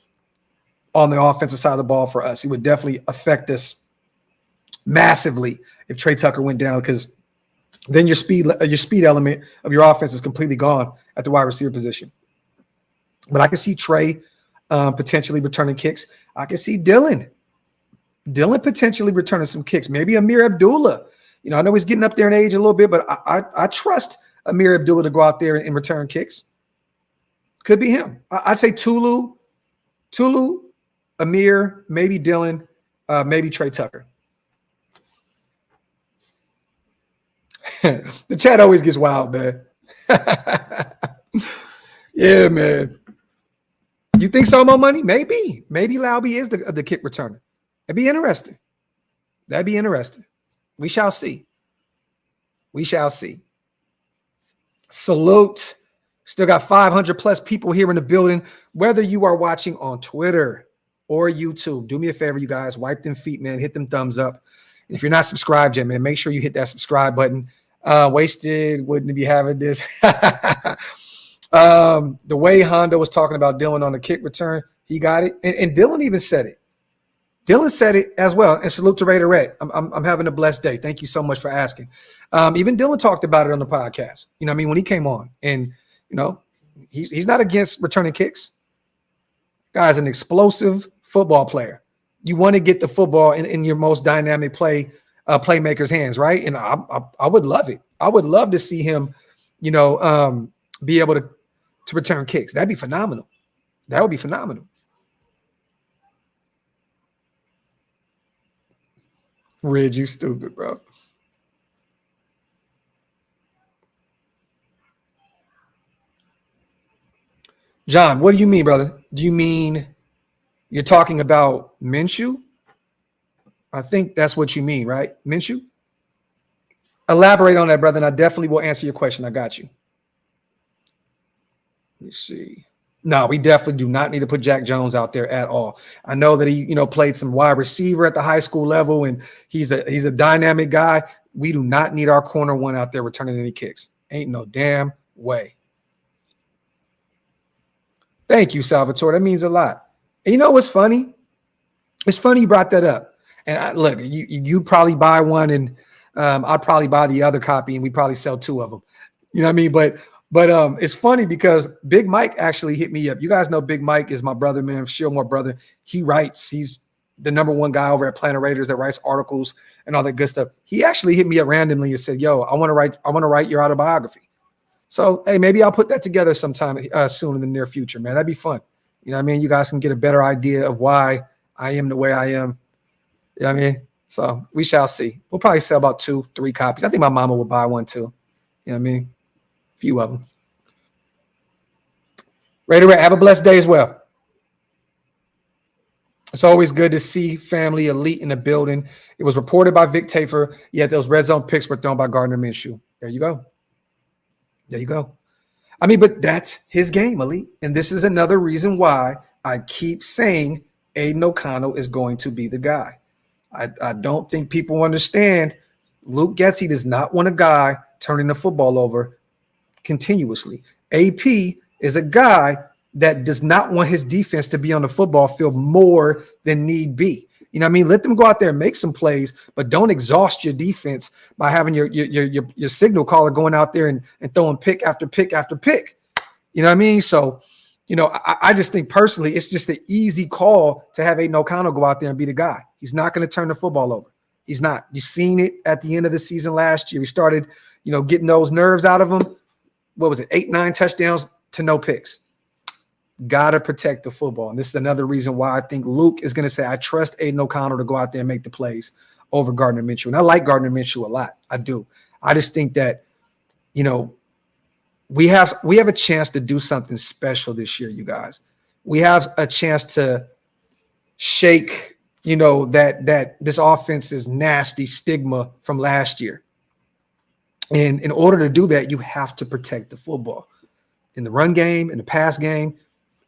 A: on the offensive side of the ball for us. It would definitely affect us massively if Trey Tucker went down, because then your speed element of your offense is completely gone at the wide receiver position. But I can see Trey potentially returning kicks. I can see Dylan potentially returning some kicks. Maybe Amir Abdullah. I know he's getting up there in age a little bit, but I trust Amir Abdullah to go out there and return kicks. Could be him. I'd say Tulu, Amir, maybe Dylan, maybe Trey Tucker. The chat always gets wild, man. Yeah, man. You think Samoan money? Maybe. Maybe Laube is the kick returner. That'd be interesting. We shall see. Salute. Still got 500 plus people here in the building. Whether you are watching on Twitter or YouTube, do me a favor, you guys. Wipe them feet, man. Hit them thumbs up. And if you're not subscribed yet, man, make sure you hit that subscribe button. Wasted wouldn't be having this. The way Honda was talking about Dylan on the kick return, he got it. And Dylan even said it. Dylan said it as well. And salute to Raider Red. I'm having a blessed day. Thank you so much for asking. Even Dylan talked about it on the podcast. When he came on. And, he's not against returning kicks. Guy's an explosive football player. You want to get the football in your most dynamic playmaker's hands, right? And I would love it. I would love to see him, be able to return kicks. That'd be phenomenal. That would be phenomenal. Red, you stupid, bro. John, what do you mean, brother? Do you mean you're talking about Minshew? I think that's what you mean, right? Minshew? Elaborate on that, brother, and I definitely will answer your question. I got you. Let me see. No, we definitely do not need to put Jack Jones out there at all. I know that he, played some wide receiver at the high school level, and he's a dynamic guy. We do not need our corner one out there returning any kicks. Ain't no damn way. Thank you, Salvatore. That means a lot. And you know what's funny? It's funny you brought that up. And look, you probably buy one, and I'd probably buy the other copy, and we probably sell two of them. You know what I mean? But it's funny because Big Mike actually hit me up. You guys know Big Mike is my brother, man, Shieldmore brother. He writes. He's the #1 guy over at Planet Raiders that writes articles and all that good stuff. He actually hit me up randomly and said, "Yo, I want to write your autobiography." So hey, maybe I'll put that together sometime soon in the near future, man. That'd be fun. You know what I mean? You guys can get a better idea of why I am the way I am. You know what I mean? So we shall see. We'll probably sell about 2-3 copies. I think my mama would buy one too. You know what I mean? Few of them. Raider, have a blessed day as well. It's always good to see family elite in the building. It was reported by Vic Tafer, yet those red zone picks were thrown by Gardner Minshew. There you go. I mean, but that's his game, elite. And this is another reason why I keep saying Aiden O'Connell is going to be the guy. I don't think people understand. Luke Getsy does not want a guy turning the football over continuously. AP is a guy that does not want his defense to be on the football field more than need be. You know what I mean? Let them go out there and make some plays, but don't exhaust your defense by having your signal caller going out there and throwing pick after pick after pick. You know what I mean? So, you know, I just think personally, it's just an easy call to have Aiden O'Connell go out there and be the guy. He's not going to turn the football over. He's not. You've seen it at the end of the season last year. He started, you know, getting those nerves out of him. What was it? 8, 9 touchdowns to no picks. Got to protect the football. And this is another reason why I think Luke is going to say, I trust Aiden O'Connell to go out there and make the plays over Gardner Minshew. And I like Gardner Minshew a lot. I do. I just think that, you know, we have a chance to do something special this year, you guys. We have a chance to shake, you know, that this offense's nasty stigma from last year. And in order to do that, you have to protect the football in the run game, in the pass game,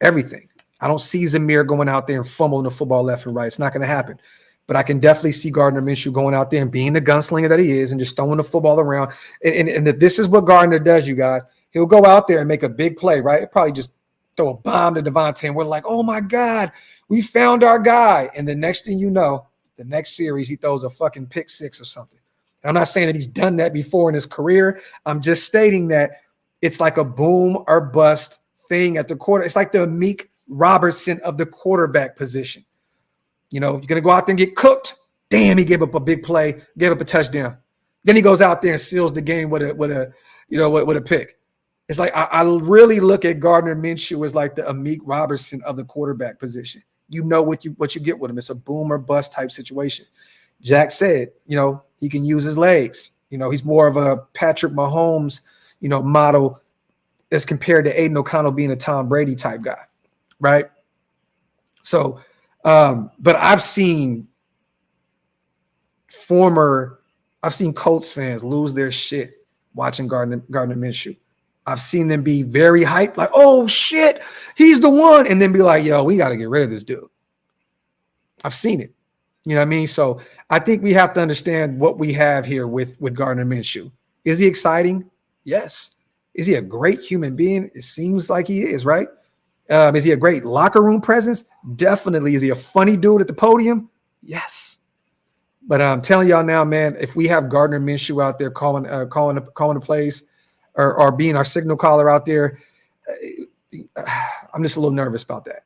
A: everything. I don't see Zamir going out there and fumbling the football left and right. It's not going to happen. But I can definitely see Gardner Minshew going out there and being the gunslinger that he is and just throwing the football around. And this is what Gardner does, you guys. He'll go out there and make a big play, right? He'll probably just throw a bomb to Devontae, and we're like, oh, my God, we found our guy. And the next thing you know, the next series, he throws a fucking pick 6 or something. And I'm not saying that he's done that before in his career. I'm just stating that it's like a boom or bust thing at the quarter. It's like the Meek Robertson of the quarterback position. You know, you're going to go out there and get cooked. Damn, he gave up a big play, gave up a touchdown. Then he goes out there and seals the game with a pick. It's like I really look at Gardner Minshew as like the Amik Robertson of the quarterback position. You know what you get with him. It's a boom or bust type situation. Jack said, you know, he can use his legs. You know, he's more of a Patrick Mahomes, you know, model as compared to Aiden O'Connell being a Tom Brady type guy, right? So, but I've seen Colts fans lose their shit watching Gardner Minshew. I've seen them be very hyped, like, oh shit, he's the one, and then be like, yo, we got to get rid of this dude. I've seen it. You know what I mean? So I think we have to understand what we have here with Gardner Minshew. Is he exciting? Yes. Is he a great human being? It seems like he is, right? Is he a great locker room presence? Definitely. Is he a funny dude at the podium? Yes. But I'm telling y'all now, man, if we have Gardner Minshew out there calling the plays or being our signal caller out there, I'm just a little nervous about that.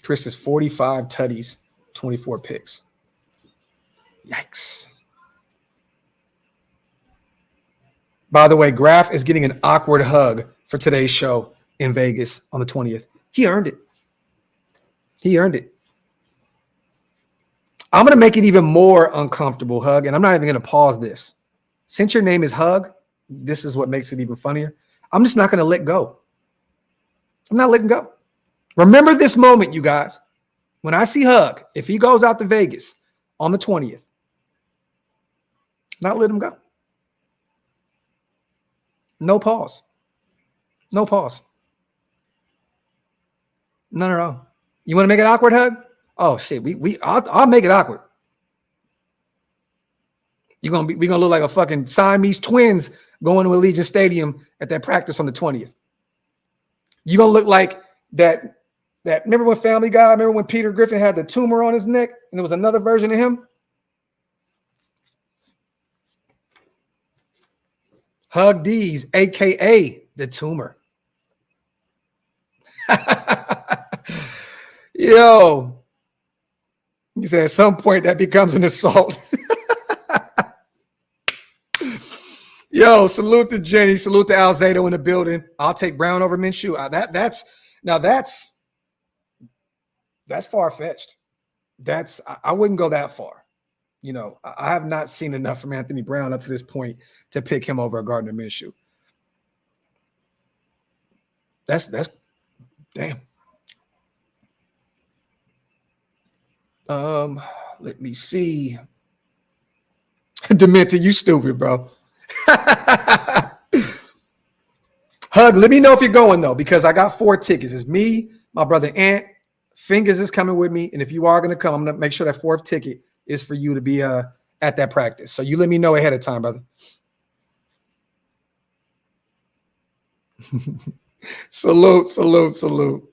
A: Chris is 45 tutties, 24 picks. Yikes. By the way, Graphk is getting an awkward hug for today's show in Vegas on the 20th. He earned it. I'm going to make it even more uncomfortable, Hug, and I'm not even going to pause this. Since your name is Hug, this is what makes it even funnier. I'm just not going to let go. I'm not letting go. Remember this moment, you guys. When I see Hug, if he goes out to Vegas on the 20th, not let him go. No pause. None at all. You want to make it awkward, Hug? Oh shit, I'll make it awkward. We're gonna look like a fucking Siamese twins going to Allegiant Stadium at that practice on the 20th. You're gonna look like that. Remember when Family Guy? Remember when Peter Griffin had the tumor on his neck and there was another version of him? Hug D's, aka the tumor. Yo, you said at some point that becomes an assault. Yo, salute to Jenny, salute to Alzado in the building. I'll take Brown over Minshew. That's far-fetched. I wouldn't go that far. You know, I have not seen enough from Anthony Brown up to this point to pick him over Gardner Minshew. That's damn. Let me see. Demented, you stupid, bro. Hug, let me know if you're going, though, because I got 4 tickets. It's me, my brother Ant, Fingers is coming with me, and if you are going to come, I'm going to make sure that 4th ticket is for you to be at that practice. So you let me know ahead of time, brother. Salute, salute, salute.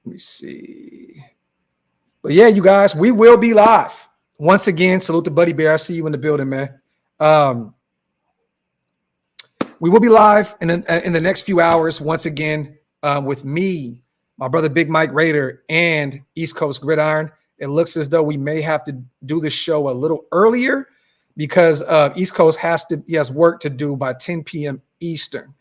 A: Let me see. But yeah, you guys, we will be live. Once again, salute to Buddy Bear. I see you in the building, man. We will be live in the next few hours, once again, with me, my brother Big Mike Raider, and East Coast Gridiron. It looks as though we may have to do the show a little earlier because East Coast he has work to do by 10 p.m. Eastern.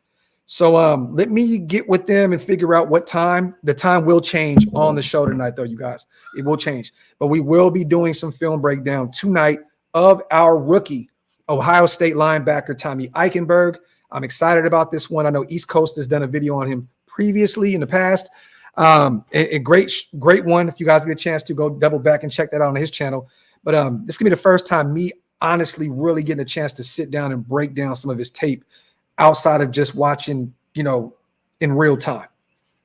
A: So let me get with them and figure out what time. The time will change on the show tonight, though, you guys. It will change. But we will be doing some film breakdown tonight of our rookie, Ohio State linebacker, Tommy Eichenberg. I'm excited about this one. I know East Coast has done a video on him previously in the past. A great one. If you guys get a chance to go double back and check that out on his channel. But this is going to be the first time me honestly really getting a chance to sit down and break down some of his tape outside of just watching, in real time.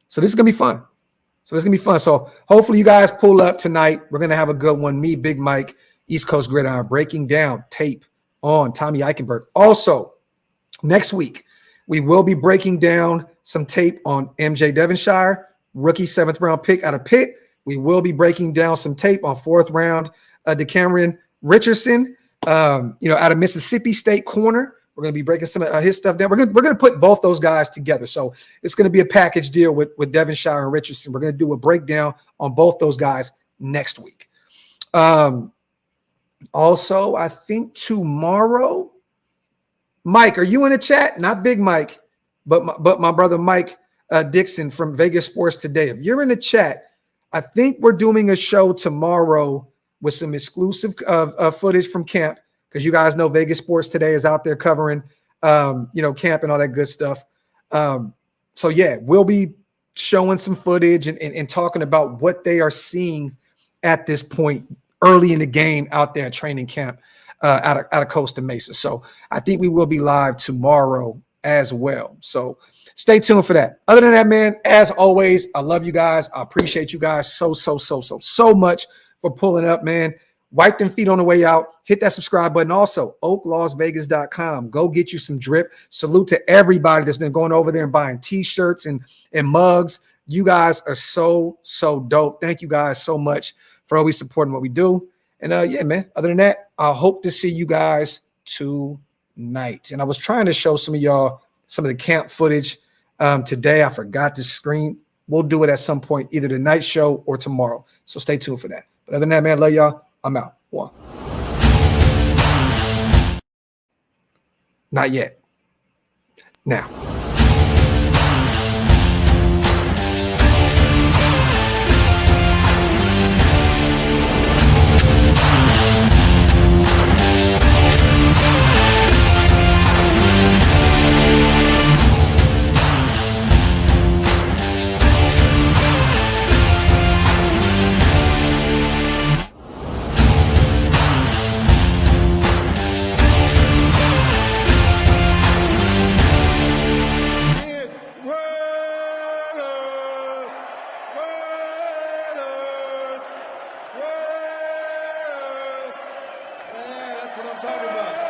A: So this is going to be fun. So hopefully you guys pull up tonight. We're going to have a good one. Me, Big Mike, East Coast Gridiron, breaking down tape on Tommy Eichenberg. Also, next week, we will be breaking down some tape on MJ Devonshire, rookie 7th round pick out of Pitt. We will be breaking down some tape on 4th round DeCameron Richardson, out of Mississippi State corner. We're going to be breaking some of his stuff down. We're going to put both those guys together. So it's going to be a package deal with Devonshire and Richardson. We're going to do a breakdown on both those guys next week. Also, I think tomorrow, Mike, are you in the chat? Not Big Mike, but my brother Mike Dixon from Vegas Sports Today. If you're in the chat, I think we're doing a show tomorrow with some exclusive footage from camp, because you guys know Vegas Sports Today is out there covering, camp and all that good stuff. So yeah, we'll be showing some footage and talking about what they are seeing at this point early in the game out there at training camp out of Costa Mesa. So I think we will be live tomorrow as well. So stay tuned for that. Other than that, man, as always, I love you guys. I appreciate you guys so much for pulling up, man. Wipe them feet on the way out. Hit that subscribe button. Also, OakLosVegas.com. Go get you some drip. Salute to everybody that's been going over there and buying T-shirts and mugs. You guys are so dope. Thank you guys so much for always supporting what we do. And yeah, man, other than that, I hope to see you guys tonight. And I was trying to show some of y'all some of the camp footage today. I forgot to screen. We'll do it at some point, either the night show or tomorrow. So stay tuned for that. But other than that, man, love y'all. I'm out. One. Not yet. Now.
I: That's what I'm talking about.